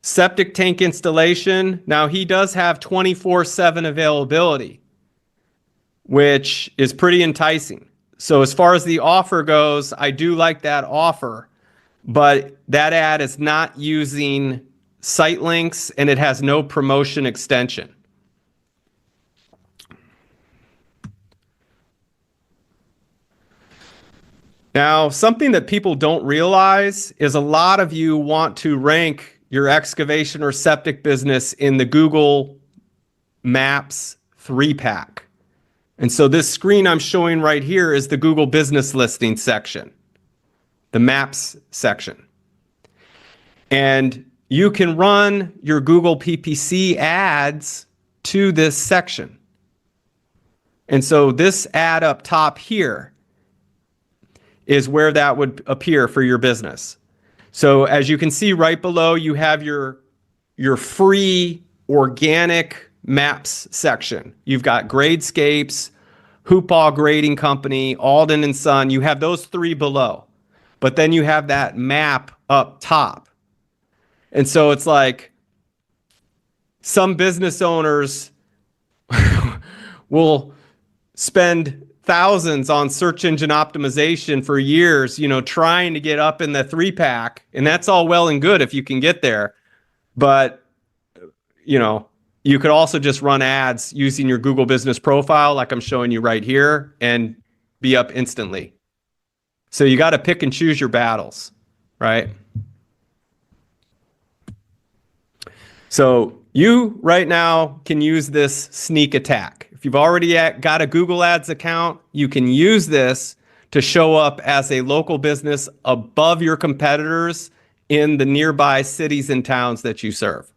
Septic tank installation. Now, he does have 24/7 availability, which is pretty enticing. So as far as the offer goes, I do like that offer, but that ad is not using site links and it has no promotion extension. Now, something that people don't realize is a lot of you want to rank your excavation or septic business in the Google Maps 3-pack. And so this screen I'm showing right here is the Google Business Listing section, the Maps section. And you can run your Google PPC ads to this section. And so this ad up top here is where that would appear for your business. So as you can see right below, you have your free organic maps section. You've got Gradescapes, Hoopah Grading Company, Alden and Son. You have those three below. But then you have that map up top. And so it's like some business owners will spend thousands on search engine optimization for years, trying to get up in the 3-pack. And that's all well and good if you can get there. But, You could also just run ads using your Google Business Profile like I'm showing you right here and be up instantly. So you got to pick and choose your battles, right? So you right now can use this sneak attack. If you've already got a Google Ads account, you can use this to show up as a local business above your competitors in the nearby cities and towns that you serve.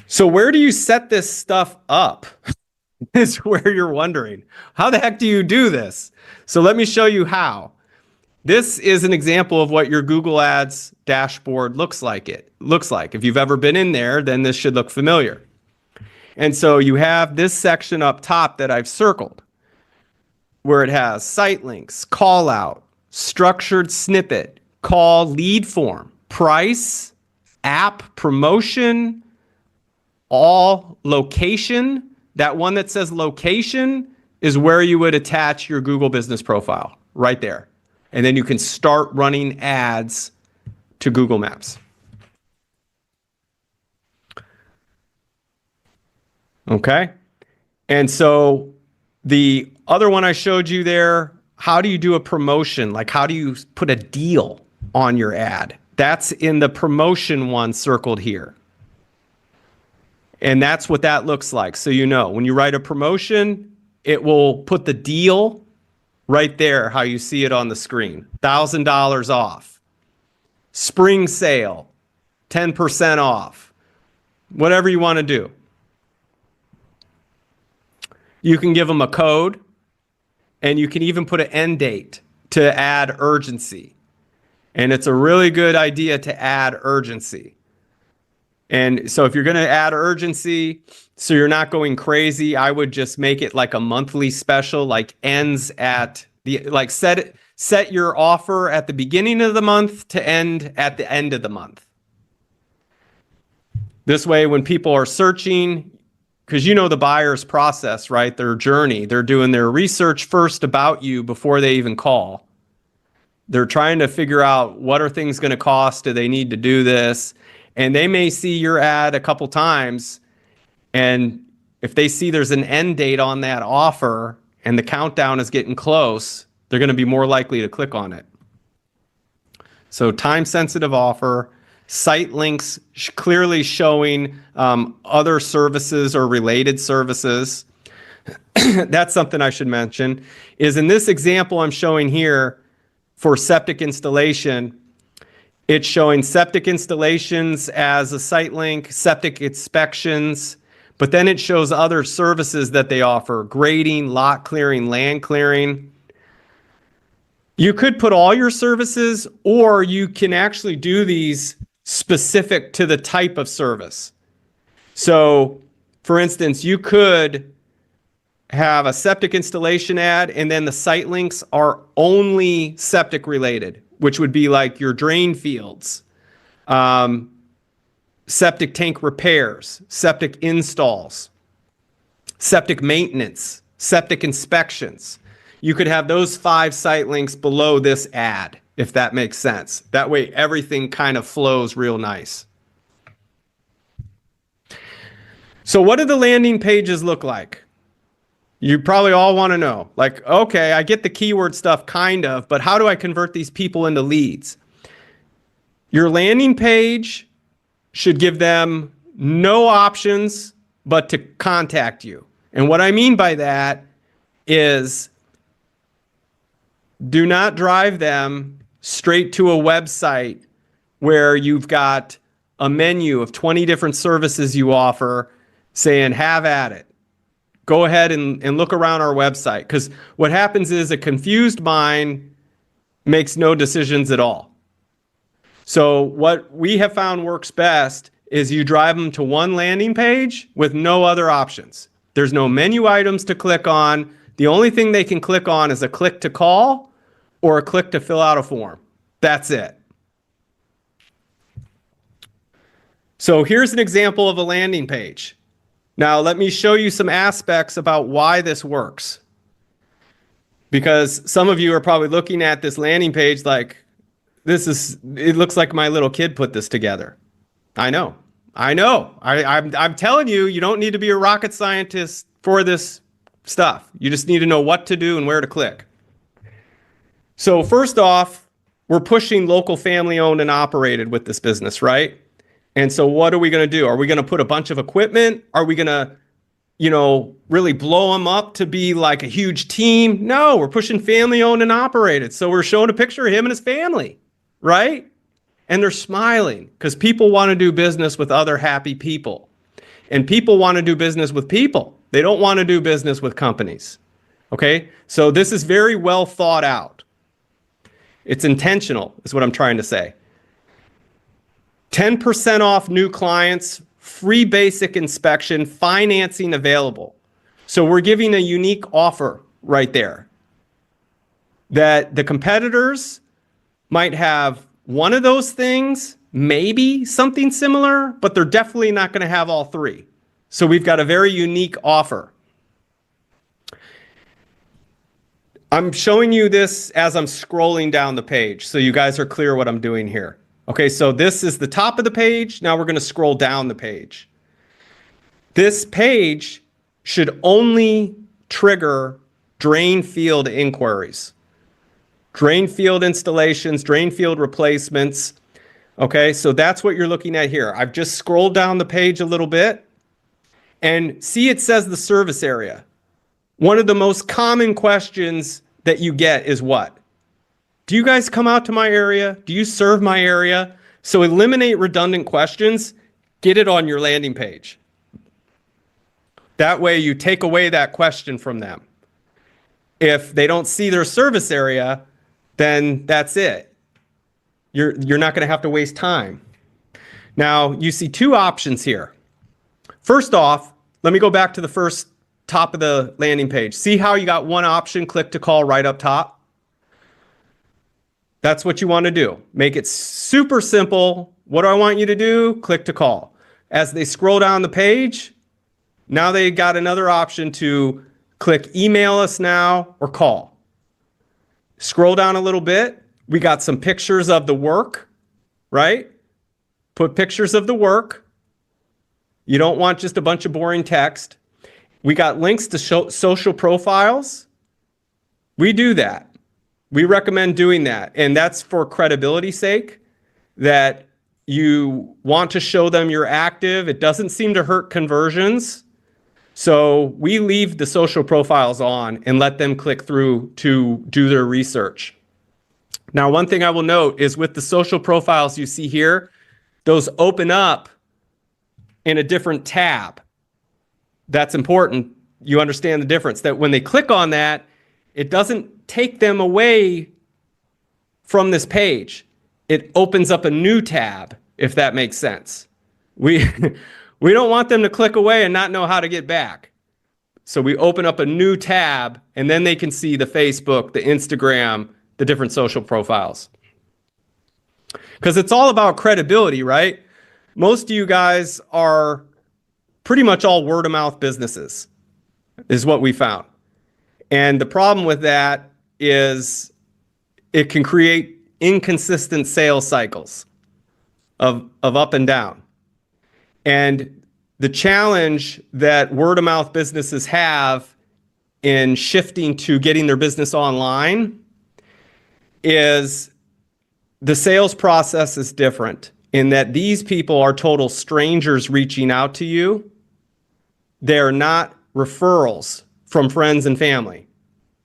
So where do you set this stuff up? Is where you're wondering. How the heck do you do this? So let me show you how. This is an example of what your Google Ads dashboard looks like. If you've ever been in there, then this should look familiar. And so you have this section up top that I've circled where it has site links, call out, structured snippet, call lead form, price, app promotion, all location. That one that says location is where you would attach your Google Business Profile right there. And then you can start running ads to Google Maps. Okay. And so the other one I showed you there, how do you do a promotion? Like how do you put a deal on your ad? That's in the promotion one circled here. And that's what that looks like. So you know, when you write a promotion, it will put the deal right there, how you see it on the screen. $1,000 off. Spring sale, 10% off. Whatever you want to do. You can give them a code, and you can even put an end date to add urgency. And it's a really good idea to add urgency. And so if you're going to add urgency, so you're not going crazy, I would just make it like a monthly special, like ends at the, like set your offer at the beginning of the month to end at the end of the month. This way, when people are searching, because you know the buyer's process, right? Their journey, they're doing their research first about you before they even call. They're trying to figure out what are things going to cost? Do they need to do this? And they may see your ad a couple times, and if they see there's an end date on that offer and the countdown is getting close, they're going to be more likely to click on it. So time-sensitive offer, site links clearly showing other services or related services. That's something I should mention, is in this example I'm showing here for septic installation, it's showing septic installations as a site link, septic inspections, but then it shows other services that they offer, grading, lot clearing, land clearing. You could put all your services, or you can actually do these specific to the type of service. So, for instance, you could have a septic installation ad, and then the site links are only septic related, which would be like your drain fields, septic tank repairs, septic installs, septic maintenance, septic inspections. You could have those 5 site links below this ad, if that makes sense. That way everything kind of flows real nice. So what do the landing pages look like? You probably all want to know, like, okay, I get the keyword stuff kind of, but how do I convert these people into leads? Your landing page should give them no options but to contact you. And what I mean by that is do not drive them straight to a website where you've got a menu of 20 different services you offer saying, have at it. Go ahead and look around our website, because what happens is a confused mind makes no decisions at all. So what we have found works best is you drive them to one landing page with no other options. There's no menu items to click on. The only thing they can click on is a click to call or a click to fill out a form. That's it. So here's an example of a landing page. Now, let me show you some aspects about why this works. Because some of you are probably looking at this landing page like, it looks like my little kid put this together. I know. I'm telling you, you don't need to be a rocket scientist for this stuff. You just need to know what to do and where to click. So first off, we're pushing local family owned and operated with this business, right? And so what are we going to do? Are we going to put a bunch of equipment? Are we going to, really blow them up to be like a huge team? No, we're pushing family owned and operated. So we're showing a picture of him and his family, right? And they're smiling because people want to do business with other happy people. And people want to do business with people. They don't want to do business with companies. Okay? So this is very well thought out. It's intentional, is what I'm trying to say. 10% off new clients, free basic inspection, financing available. So we're giving a unique offer right there that the competitors might have one of those things, maybe something similar, but they're definitely not going to have all three. So we've got a very unique offer. I'm showing you this as I'm scrolling down the page, so you guys are clear what I'm doing here. Okay, so this is the top of the page. Now we're going to scroll down the page. This page should only trigger drain field inquiries. Drain field installations, drain field replacements. Okay, so that's what you're looking at here. I've just scrolled down the page a little bit and see it says the service area. One of the most common questions that you get is what? Do you guys come out to my area? Do you serve my area? So eliminate redundant questions, get it on your landing page. That way you take away that question from them. If they don't see their service area, then that's it. You're not going to have to waste time. Now, you see two options here. First off, let me go back to the first top of the landing page. See how you got one option, click to call right up top? That's what you want to do. Make it super simple. What do I want you to do? Click to call. As they scroll down the page, now they got another option to click email us now or call. Scroll down a little bit. We got some pictures of the work, right? Put pictures of the work. You don't want just a bunch of boring text. We got links to social profiles. We do that. We recommend doing that. And that's for credibility's sake, that you want to show them you're active. It doesn't seem to hurt conversions. So we leave the social profiles on and let them click through to do their research. Now, one thing I will note is with the social profiles you see here, those open up in a different tab. That's important. You understand the difference, that when they click on that, it doesn't take them away from this page. It opens up a new tab, if that makes sense. We don't want them to click away and not know how to get back. So we open up a new tab and then they can see the Facebook, the Instagram, the different social profiles. Because it's all about credibility, right? Most of you guys are pretty much all word of mouth businesses, is what we found. And the problem with that is it can create inconsistent sales cycles of up and down. And the challenge that word of mouth businesses have in shifting to getting their business online is the sales process is different in that these people are total strangers reaching out to you. They're not referrals from friends and family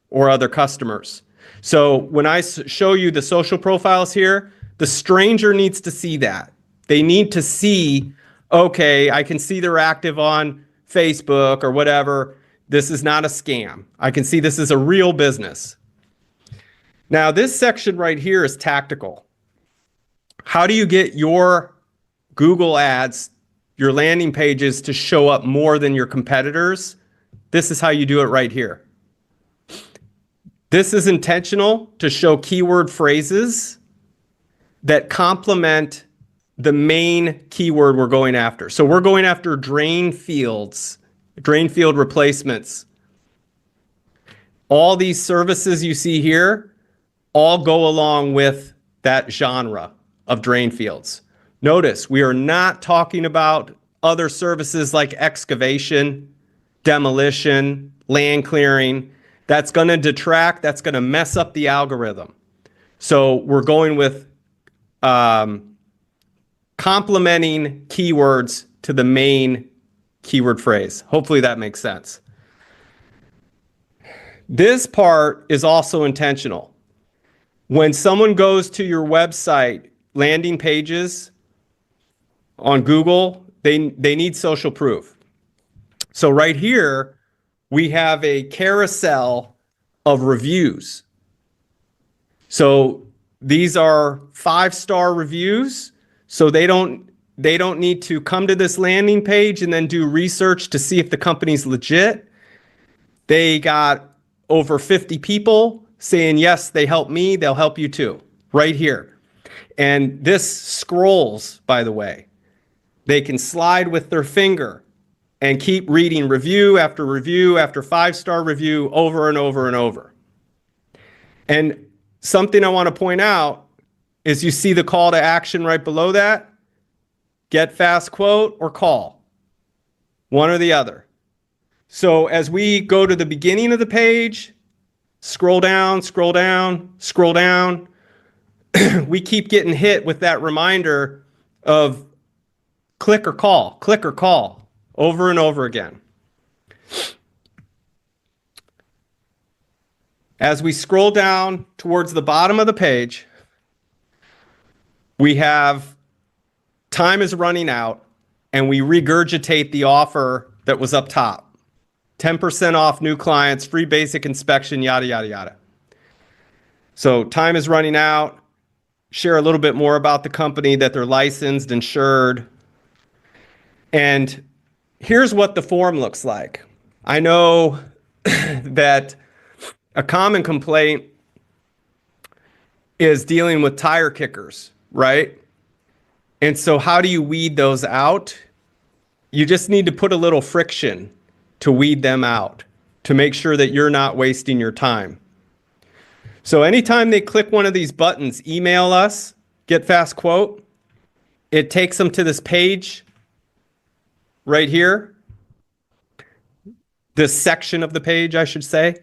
or other customers. So when I show you the social profiles here, the stranger needs to see that. They need to see, okay, I can see they're active on Facebook or whatever. This is not a scam. I can see this is a real business. Now, this section right here is tactical. How do you get your Google ads, your landing pages to show up more than your competitors? This is how you do it right here. This is intentional to show keyword phrases that complement the main keyword we're going after. So we're going after drain fields, drain field replacements. All these services you see here all go along with that genre of drain fields. Notice we are not talking about other services like excavation, demolition, land clearing. That's going to detract, that's going to mess up the algorithm. So we're going with complementing keywords to the main keyword phrase. Hopefully that makes sense. This part is also intentional. When someone goes to your website, landing pages on Google, they need social proof. So right here, we have a carousel of reviews. So these are 5-star reviews. So they don't need to come to this landing page and then do research to see if the company's legit. They got over 50 people saying, yes, they helped me, they'll help you too, right here. And this scrolls, by the way. They can slide with their finger and keep reading review after 5-star review over and over and over. And something I want to point out is you see the call to action right below that. Get fast quote or call. One or the other. So as we go to the beginning of the page, scroll down, scroll down, scroll down, we keep getting hit with that reminder of click or call, over and over again. As we scroll down towards the bottom of the page, we have time is running out, and we regurgitate the offer that was up top. 10% off new clients, free basic inspection, yada, yada, yada. So time is running out. Share a little bit more about the company, that they're licensed, insured. And here's what the form looks like. I know that a common complaint is dealing with tire kickers, right? And so how do you weed those out? You just need to put a little friction to weed them out, to make sure that you're not wasting your time. So anytime they click one of these buttons, email us, get fast quote, it takes them to this page right here. This section of the page, I should say.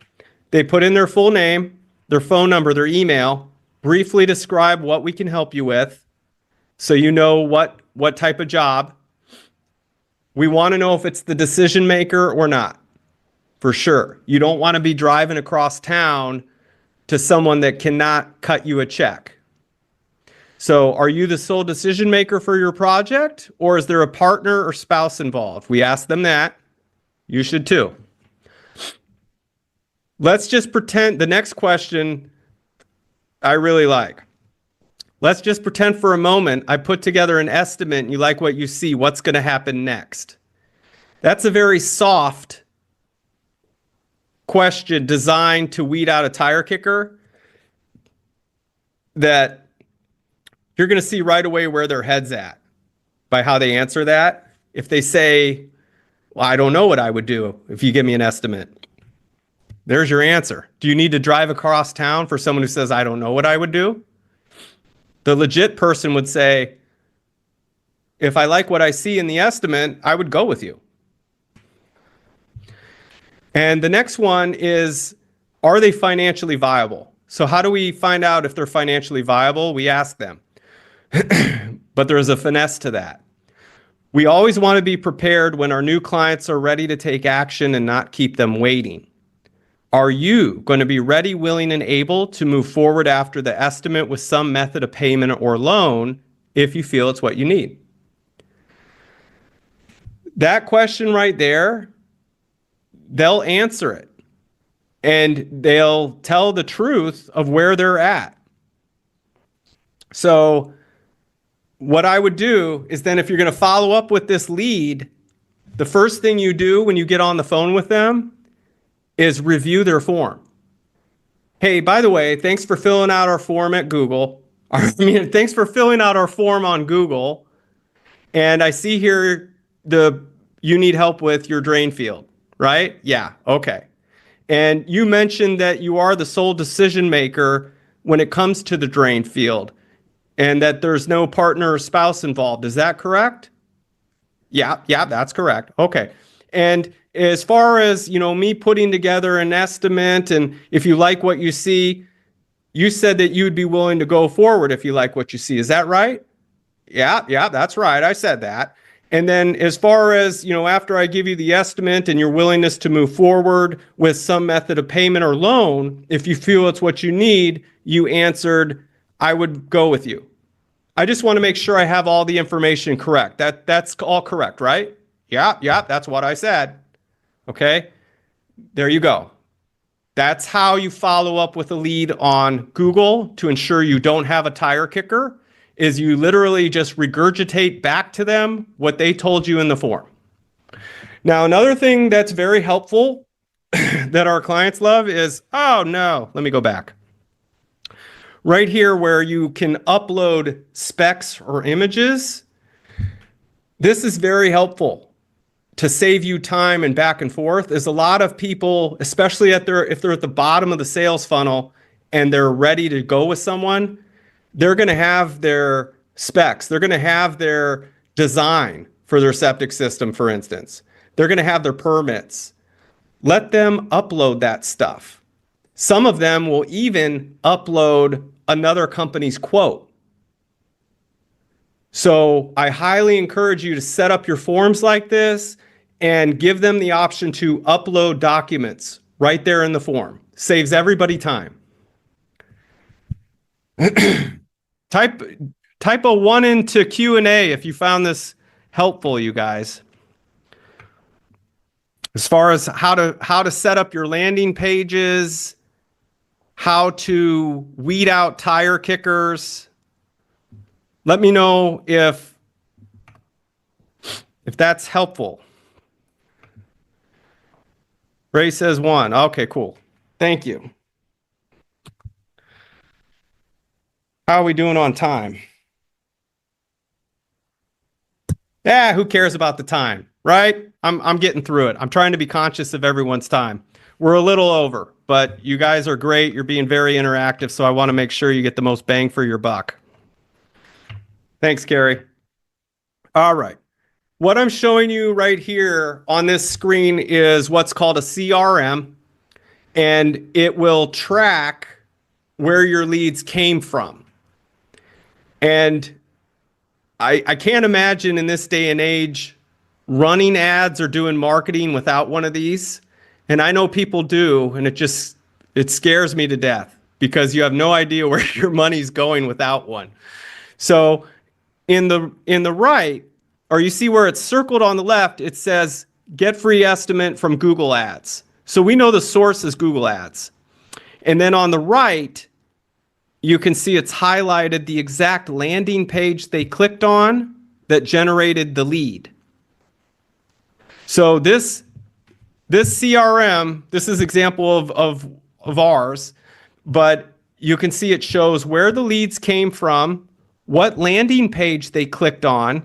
They put in their full name, their phone number, their email, briefly describe what we can help you with, so you know what type of job. We want to know if it's the decision maker or not, for sure. You don't want to be driving across town to someone that cannot cut you a check. So are you the sole decision maker for your project, or is there a partner or spouse involved? We ask them that. You should too. Let's just pretend, the next question I really like. Let's just pretend for a moment I put together an estimate and you like what you see. What's going to happen next? That's a very soft question designed to weed out a tire kicker that you're going to see right away where their head's at by how they answer that. If they say, well, I don't know what I would do if you give me an estimate. There's your answer. Do you need to drive across town for someone who says, I don't know what I would do? The legit person would say, if I like what I see in the estimate, I would go with you. And the next one is, are they financially viable? So how do we find out if they're financially viable? We ask them. But there's a finesse to that. We always want to be prepared when our new clients are ready to take action and not keep them waiting. Are you going to be ready, willing, and able to move forward after the estimate with some method of payment or loan if you feel it's what you need? That question right there, they'll answer it. And they'll tell the truth of where they're at. So what I would do is then, if you're going to follow up with this lead, the first thing you do when you get on the phone with them is review their form. Hey, by the way, thanks for filling out our form at Google. Thanks for filling out our form on Google. And I see here you need help with your drain field, right? Yeah, okay. And you mentioned that you are the sole decision maker when it comes to the drain field. and that there's no partner or spouse involved. Is that correct? Yeah, that's correct. Okay. And as far as, me putting together an estimate, and if you like what you see, you said that you'd be willing to go forward if you like what you see. Is that right? Yeah, that's right. I said that. And then as far as, after I give you the estimate and your willingness to move forward with some method of payment or loan, if you feel it's what you need, you answered, I would go with you. I just want to make sure I have all the information correct. That's all correct, right? Yeah, that's what I said. Okay, there you go. That's how you follow up with a lead on Google to ensure you don't have a tire kicker, is you literally just regurgitate back to them what they told you in the form. Now, another thing that's very helpful that our clients love is, oh no, let me go back. Right here where you can upload specs or images, this is very helpful to save you time and back and forth. Is a lot of people, especially if they're at the bottom of the sales funnel and they're ready to go with someone, they're going to have their specs. They're going to have their design for their septic system, for instance. They're going to have their permits. Let them upload that stuff. Some of them will even upload another company's quote. So I highly encourage you to set up your forms like this and give them the option to upload documents right there in the form. Saves everybody time. Type a 1 into Q&A if you found this helpful, you guys. As far as how to set up your landing pages, how to weed out tire kickers. Let me know if that's helpful. Ray says 1. Okay, cool. Thank you. How are we doing on time? Yeah, who cares about the time, right? I'm getting through it. I'm trying to be conscious of everyone's time. We're a little over, but you guys are great. You're being very interactive, so I want to make sure you get the most bang for your buck. Thanks, Gary. All right. What I'm showing you right here on this screen is what's called a CRM, and it will track where your leads came from. And I can't imagine in this day and age running ads or doing marketing without one of these. And I know people do, and it scares me to death because you have no idea where your money's going without one. So in the right, or you see where it's circled on the left, it says get free estimate from Google Ads. So we know the source is Google Ads. And then on the right, you can see it's highlighted the exact landing page they clicked on that generated the lead. So this CRM, this is an example of ours, but you can see it shows where the leads came from, what landing page they clicked on,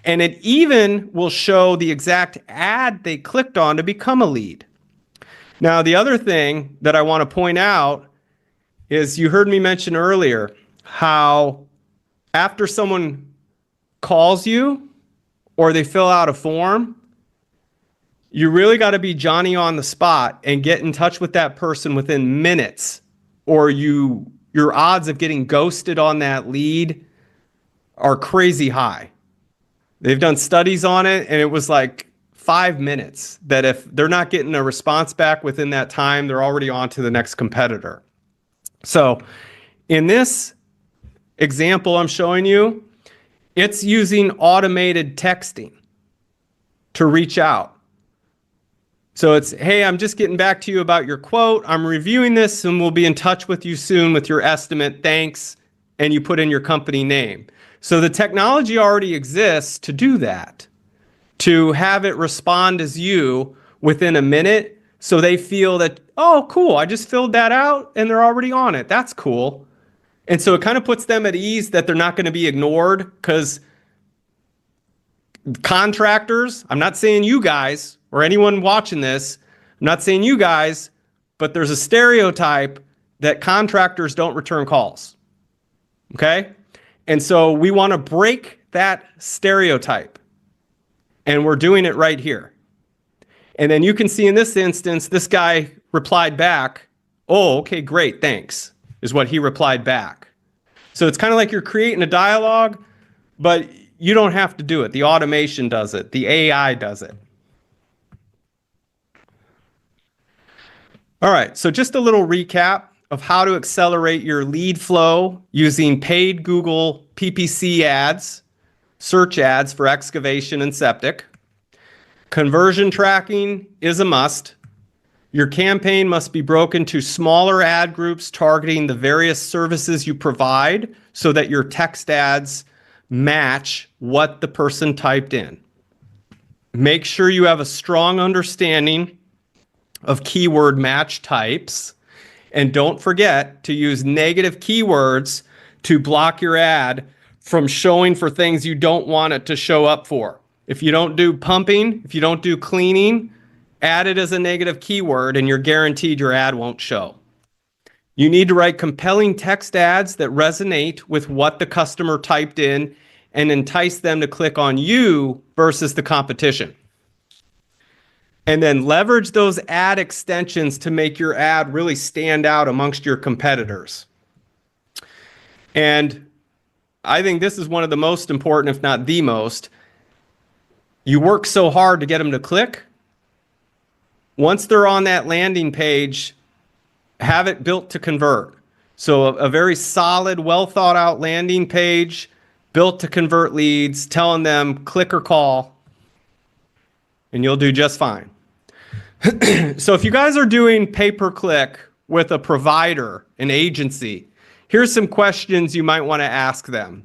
and it even will show the exact ad they clicked on to become a lead. Now, the other thing that I want to point out is you heard me mention earlier how after someone calls you or they fill out a form, you really got to be Johnny on the spot and get in touch with that person within minutes, or your odds of getting ghosted on that lead are crazy high. They've done studies on it, and it was like 5 minutes that if they're not getting a response back within that time, they're already on to the next competitor. So in this example I'm showing you, it's using automated texting to reach out. So it's, hey, I'm just getting back to you about your quote. I'm reviewing this and we'll be in touch with you soon with your estimate. Thanks. And you put in your company name. So the technology already exists to do that, to have it respond as you within a minute. So they feel that, oh, cool, I just filled that out and they're already on it. That's cool. And so it kind of puts them at ease that they're not going to be ignored, because contractors, I'm not saying you guys or anyone watching this, I'm not saying you guys, but there's a stereotype that contractors don't return calls. Okay? And so we want to break that stereotype. And we're doing it right here. And then you can see in this instance, this guy replied back, "Oh, okay, great, thanks," is what he replied back. So it's kind of like you're creating a dialogue, but you don't have to do it. The automation does it. The AI does it. All right, so just a little recap of how to accelerate your lead flow using paid Google PPC ads, search ads for excavation and septic. Conversion tracking is a must. Your campaign must be broken to smaller ad groups targeting the various services you provide so that your text ads match what the person typed in. Make sure you have a strong understanding of keyword match types, and don't forget to use negative keywords to block your ad from showing for things you don't want it to show up for. If you don't do pumping, if you don't do cleaning, add it as a negative keyword and you're guaranteed your ad won't show. You need to write compelling text ads that resonate with what the customer typed in and entice them to click on you versus the competition. And then leverage those ad extensions to make your ad really stand out amongst your competitors. And I think this is one of the most important, if not the most. You work so hard to get them to click. Once they're on that landing page, have it built to convert. So a very solid, well thought out landing page built to convert leads, telling them click or call, and you'll do just fine. So if you guys are doing pay-per-click with a provider, an agency, here's some questions you might want to ask them.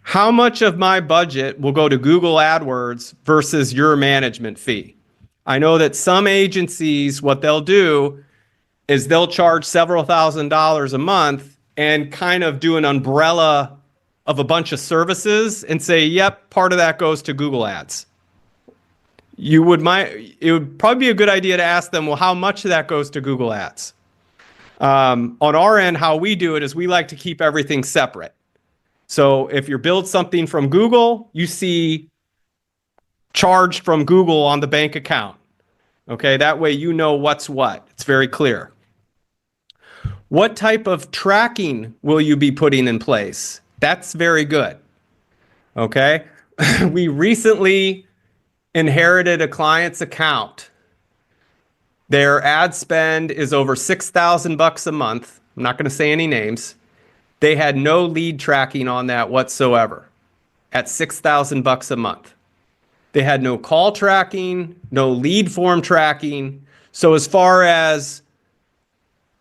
How much of my budget will go to Google AdWords versus your management fee? I know that some agencies, what they'll do is they'll charge several $1,000s a month and kind of do an umbrella of a bunch of services and say, yep, part of that goes to Google Ads. It would probably be a good idea to ask them, well, how much of that goes to Google Ads? On our end, how we do it is we like to keep everything separate. So if you build something from Google, you see charged from Google on the bank account. Okay, that way you know what's what. It's very clear. What type of tracking will you be putting in place? That's very good. Okay, we recently inherited a client's account. Their ad spend is over $6,000 a month. I'm not going to say any names. They had no lead tracking on that whatsoever at $6,000 a month. They had no call tracking, no lead form tracking. So as far as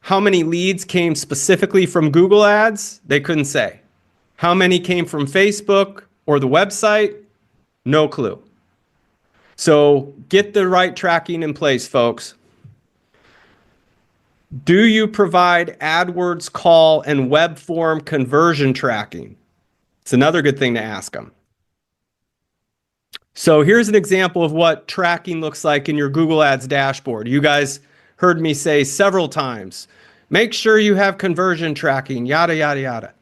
how many leads came specifically from Google Ads, they couldn't say. How many came from Facebook or the website? No clue. So get the right tracking in place, folks. Do you provide AdWords call and web form conversion tracking? It's another good thing to ask them. So here's an example of what tracking looks like in your Google Ads dashboard. You guys heard me say several times, make sure you have conversion tracking, yada, yada, yada.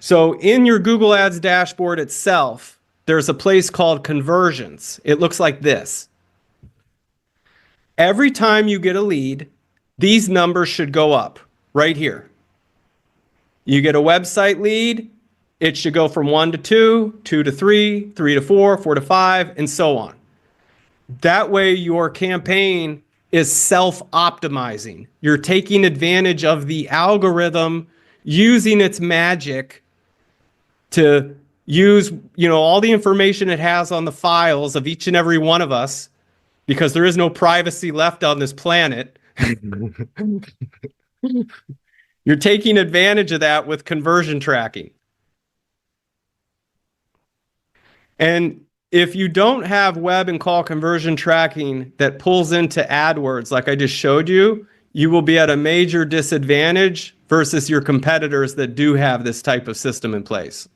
So in your Google Ads dashboard itself, there's a place called conversions. It looks like this. Every time you get a lead, these numbers should go up right here. You get a website lead, it should go from 1 to 2, 2 to 3, 3 to 4, 4 to 5, and so on. That way your campaign is self-optimizing. You're taking advantage of the algorithm, using its magic to use, all the information it has on the files of each and every one of us, because there is no privacy left on this planet. You're taking advantage of that with conversion tracking. And if you don't have web and call conversion tracking that pulls into AdWords, like I just showed you, you will be at a major disadvantage versus your competitors that do have this type of system in place.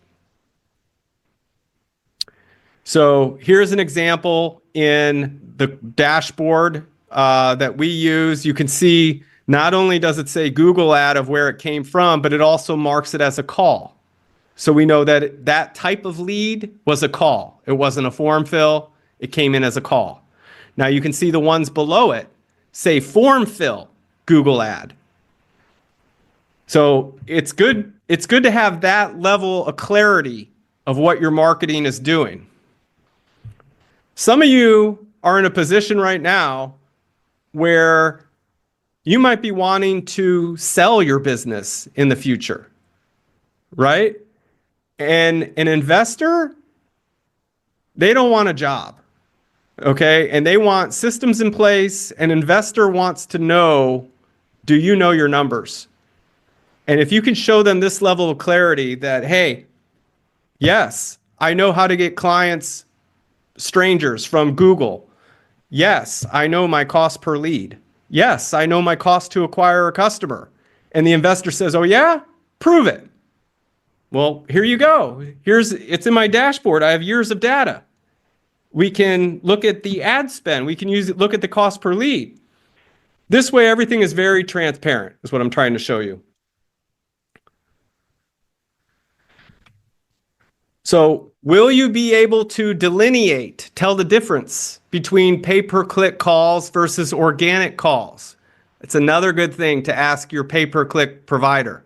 So here's an example in the dashboard that we use. You can see not only does it say Google ad of where it came from, but it also marks it as a call. So we know that that type of lead was a call. It wasn't a form fill. It came in as a call. Now you can see the ones below it say form fill Google ad. So it's good to have that level of clarity of what your marketing is doing. Some of you are in a position right now where you might be wanting to sell your business in the future, right? And an investor, they don't want a job, okay? And they want systems in place. An investor wants to know, do you know your numbers? And if you can show them this level of clarity that, hey, yes, I know how to get clients, strangers from Google. Yes, I know my cost per lead. Yes, I know my cost to acquire a customer. And the investor says, oh yeah, prove it. Well, here you go. It's in my dashboard. I have years of data. We can look at the ad spend. We can look at the cost per lead. This way, everything is very transparent, is what I'm trying to show you. So will you be able to delineate, tell the difference between pay-per-click calls versus organic calls? It's another good thing to ask your pay-per-click provider.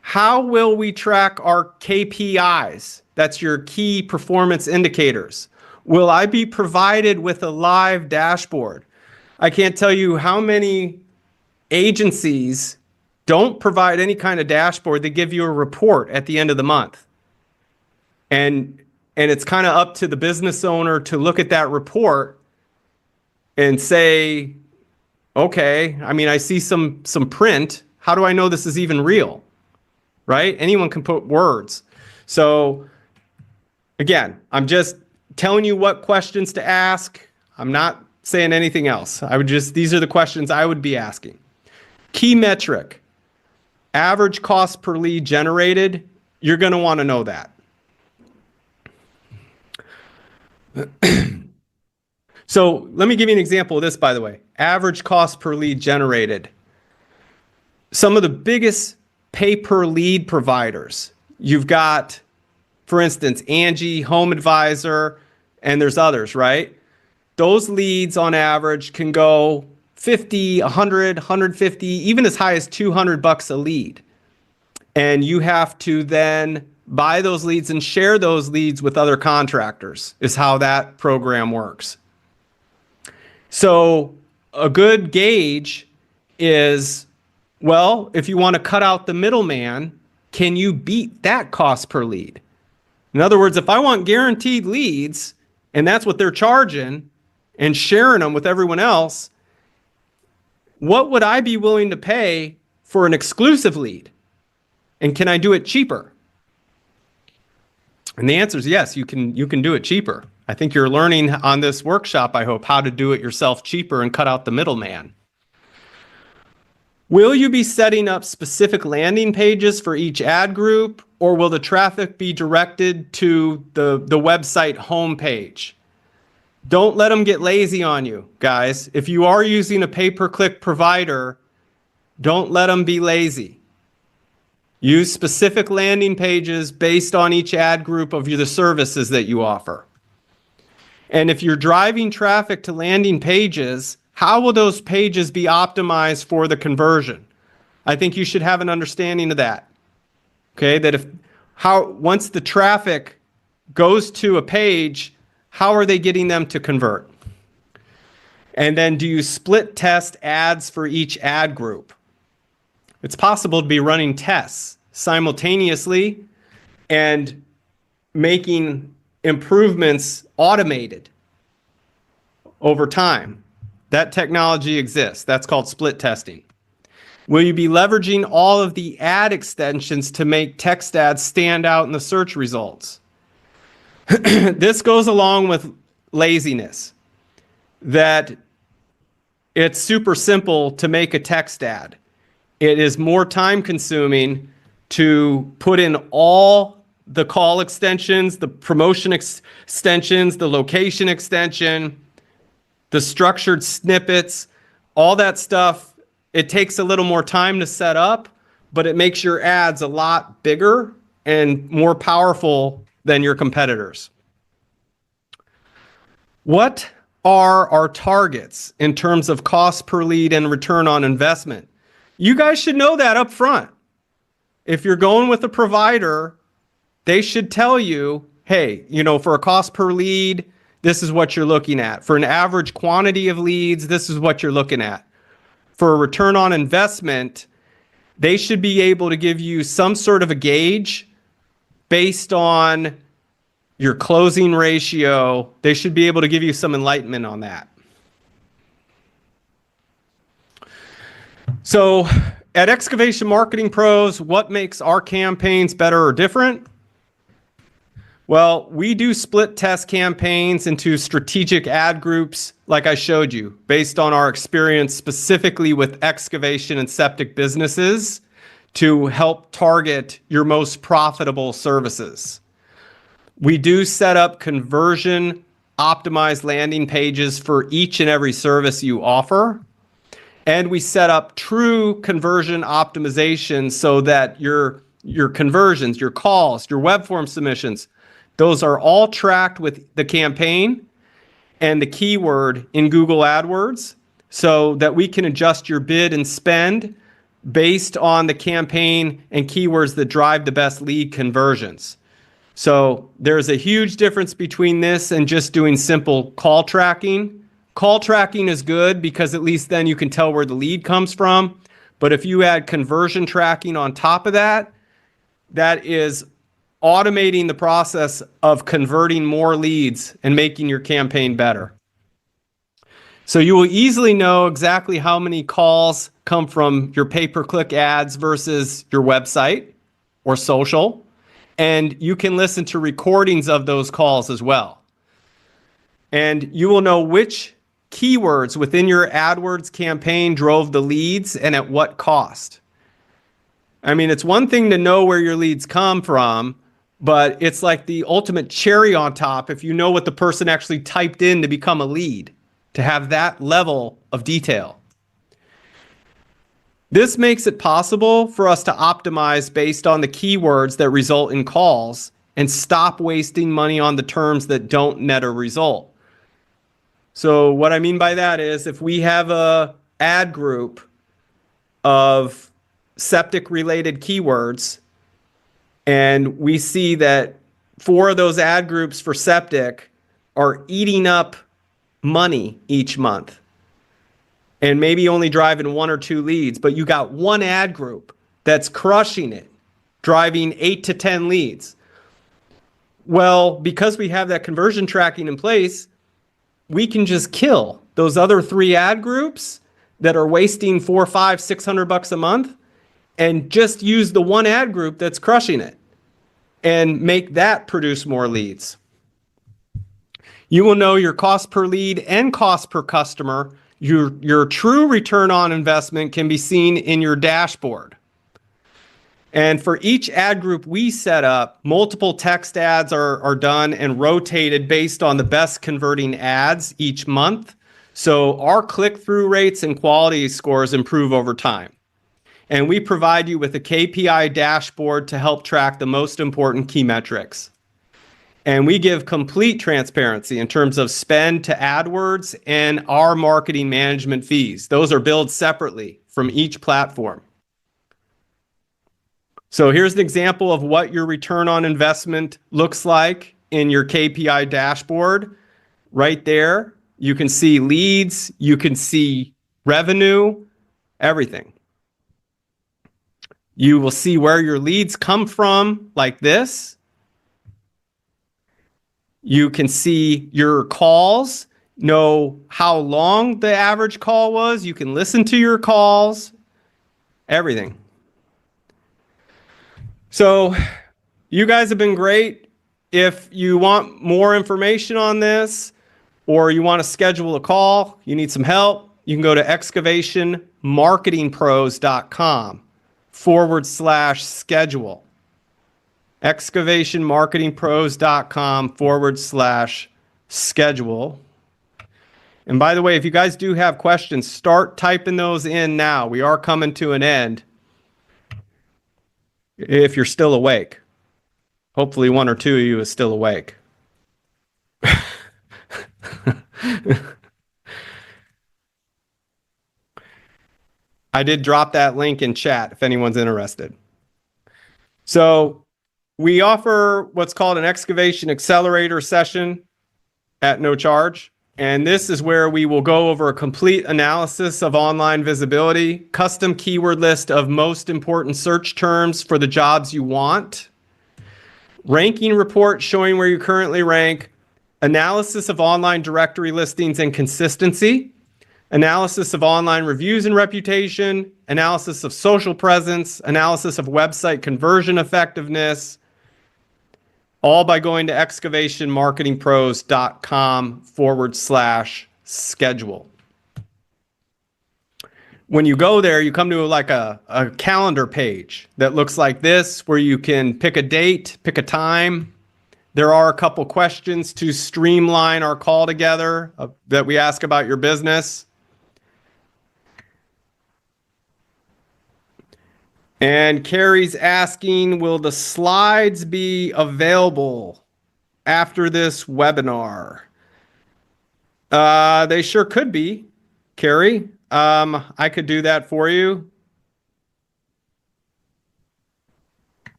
How will we track our KPIs? That's your key performance indicators. Will I be provided with a live dashboard? I can't tell you how many agencies don't provide any kind of dashboard. They give you a report at the end of the month. And it's kind of up to the business owner to look at that report and say, okay, I mean, I see some print. How do I know this is even real? Right? Anyone can put words. So again, I'm just telling you what questions to ask. I'm not saying anything else. These are the questions I would be asking. Key metric, average cost per lead generated. You're going to want to know that. So let me give you an example of this, by the way. Average cost per lead generated. Some of the biggest pay-per-lead providers. You've got, for instance, Angie, Home Advisor, and there's others, right? Those leads on average can go 50, 100, 150, even as high as $200 a lead. And you have to then buy those leads and share those leads with other contractors, is how that program works. So a good gauge is, well, if you want to cut out the middleman, can you beat that cost per lead? In other words, if I want guaranteed leads, and that's what they're charging and sharing them with everyone else, what would I be willing to pay for an exclusive lead? And can I do it cheaper? And the answer is yes, you can do it cheaper. I think you're learning on this workshop, I hope, how to do it yourself cheaper and cut out the middleman. Will you be setting up specific landing pages for each ad group, or will the traffic be directed to the website homepage? Don't let them get lazy on you, guys. If you are using a pay-per-click provider, don't let them be lazy. Use specific landing pages based on each ad group of the services that you offer. And if you're driving traffic to landing pages, how will those pages be optimized for the conversion? I think you should have an understanding of that. Okay, that once the traffic goes to a page, how are they getting them to convert? And then do you split test ads for each ad group? It's possible to be running tests simultaneously and making improvements automated over time. That technology exists. That's called split testing. Will you be leveraging all of the ad extensions to make text ads stand out in the search results? This goes along with laziness, that it's super simple to make a text ad. It is more time consuming to put in all the call extensions, the promotion extensions, the location extension, the structured snippets, all that stuff. It takes a little more time to set up, but it makes your ads a lot bigger and more powerful than your competitors. What are our targets in terms of cost per lead and return on investment? You guys should know that up front. If you're going with a provider, they should tell you, hey, for a cost per lead, this is what you're looking at. For an average quantity of leads, this is what you're looking at. For a return on investment, they should be able to give you some sort of a gauge based on your closing ratio. They should be able to give you some enlightenment on that. So at Excavation Marketing Pros, what makes our campaigns better or different? Well, we do split test campaigns into strategic ad groups like I showed you, based on our experience specifically with excavation and septic businesses to help target your most profitable services. We do set up conversion optimized landing pages for each and every service you offer. And we set up true conversion optimization so that your conversions, your calls, your web form submissions, those are all tracked with the campaign and the keyword in Google AdWords so that we can adjust your bid and spend based on the campaign and keywords that drive the best lead conversions. So there's a huge difference between this and just doing simple call tracking. Call tracking is good because at least then you can tell where the lead comes from. But if you add conversion tracking on top of that, that is automating the process of converting more leads and making your campaign better. So you will easily know exactly how many calls come from your pay-per-click ads versus your website or social. And you can listen to recordings of those calls as well. And you will know which keywords within your AdWords campaign drove the leads and at what cost. I mean, it's one thing to know where your leads come from, but it's like the ultimate cherry on top if you know what the person actually typed in to become a lead, to have that level of detail. This makes it possible for us to optimize based on the keywords that result in calls and stop wasting money on the terms that don't net a result. So what I mean by that is if we have a ad group of septic related keywords and we see that 4 of those ad groups for septic are eating up money each month and maybe only driving 1 or 2 leads, but you got one ad group that's crushing it, driving 8 to 10 leads. Well, because we have that conversion tracking in place, we can just kill those other 3 ad groups that are wasting $400, $500, $600 a month and just use the one ad group that's crushing it and make that produce more leads. You will know your cost per lead and cost per customer. Your true return on investment can be seen in your dashboard. And for each ad group we set up, multiple text ads are done and rotated based on the best converting ads each month. So our click-through rates and quality scores improve over time. And we provide you with a KPI dashboard to help track the most important key metrics. And we give complete transparency in terms of spend to AdWords and our marketing management fees. Those are billed separately from each platform. So here's an example of what your return on investment looks like in your KPI dashboard. Right there, you can see leads, you can see revenue, everything. You will see where your leads come from, like this. You can see your calls, know how long the average call was. You can listen to your calls, everything. So you guys have been great. If you want more information on this or you want to schedule a call, you need some help, you can go to excavationmarketingpros.com/schedule. excavationmarketingpros.com/schedule. And by the way, if you guys do have questions, start typing those in now. We are coming to an end if you're still awake. Hopefully one or two of you is still awake. I did drop that link in chat if anyone's interested. So we offer what's called an excavation accelerator session at no charge. And this is where we will go over a complete analysis of online visibility, custom keyword list of most important search terms for the jobs you want, ranking report showing where you currently rank, analysis of online directory listings and consistency, analysis of online reviews and reputation, analysis of social presence, analysis of website conversion effectiveness, all by going to excavationmarketingpros.com/schedule. When you go there, you come to like a calendar page that looks like this, where you can pick a date, pick a time. There are a couple questions to streamline our call together that we ask about your business. And Carrie's asking, will the slides be available after this webinar? They sure could be, Carrie. I could do that for you.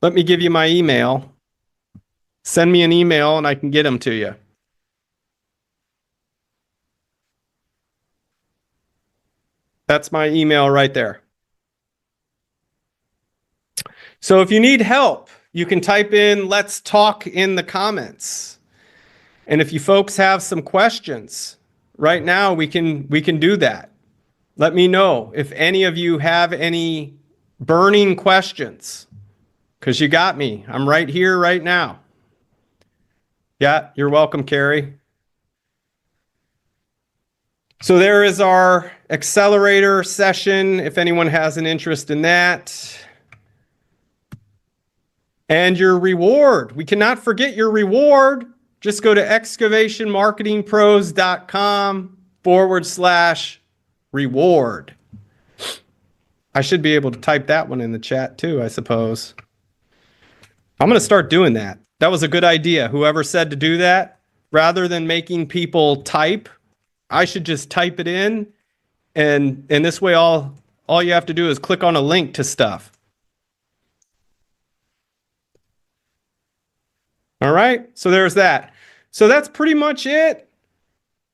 Let me give you my email. Send me an email and I can get them to you. That's my email right there. So if you need help, you can type in "let's talk" in the comments. And if you folks have some questions, right now we can do that. Let me know if any of you have any burning questions, because you got me. I'm right here right now. Yeah, you're welcome, Carrie. So there is our accelerator session, if anyone has an interest in that. And your reward. We cannot forget your reward. Just go to excavationmarketingpros.com/reward. I should be able to type that one in the chat too, I suppose. I'm going to start doing that. That was a good idea. Whoever said to do that, rather than making people type, I should just type it in. And this way, all you have to do is click on a link to stuff. All right, so there's that. So that's pretty much it.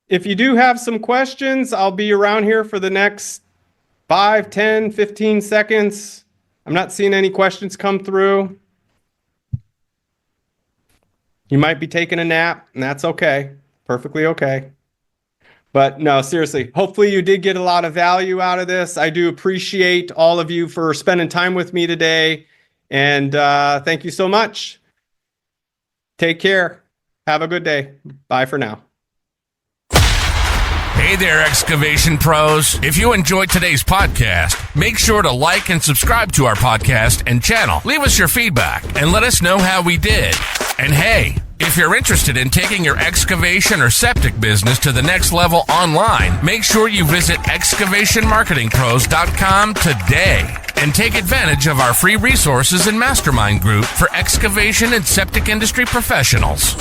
If you do have some questions, I'll be around here for the next 5, 10, 15 seconds. I'm not seeing any questions come through. You might be taking a nap, and that's okay. Perfectly okay. But no, seriously, hopefully you did get a lot of value out of this. I do appreciate all of you for spending time with me today. And thank you so much. Take care. Have a good day. Bye for now.
Hey there, excavation pros. If you enjoyed today's podcast, make sure to like and subscribe to our podcast and channel. Leave us your feedback and let us know how we did. And hey, if you're interested in taking your excavation or septic business to the next level online, make sure you visit excavationmarketingpros.com today and take advantage of our free resources and mastermind group for excavation and septic industry professionals.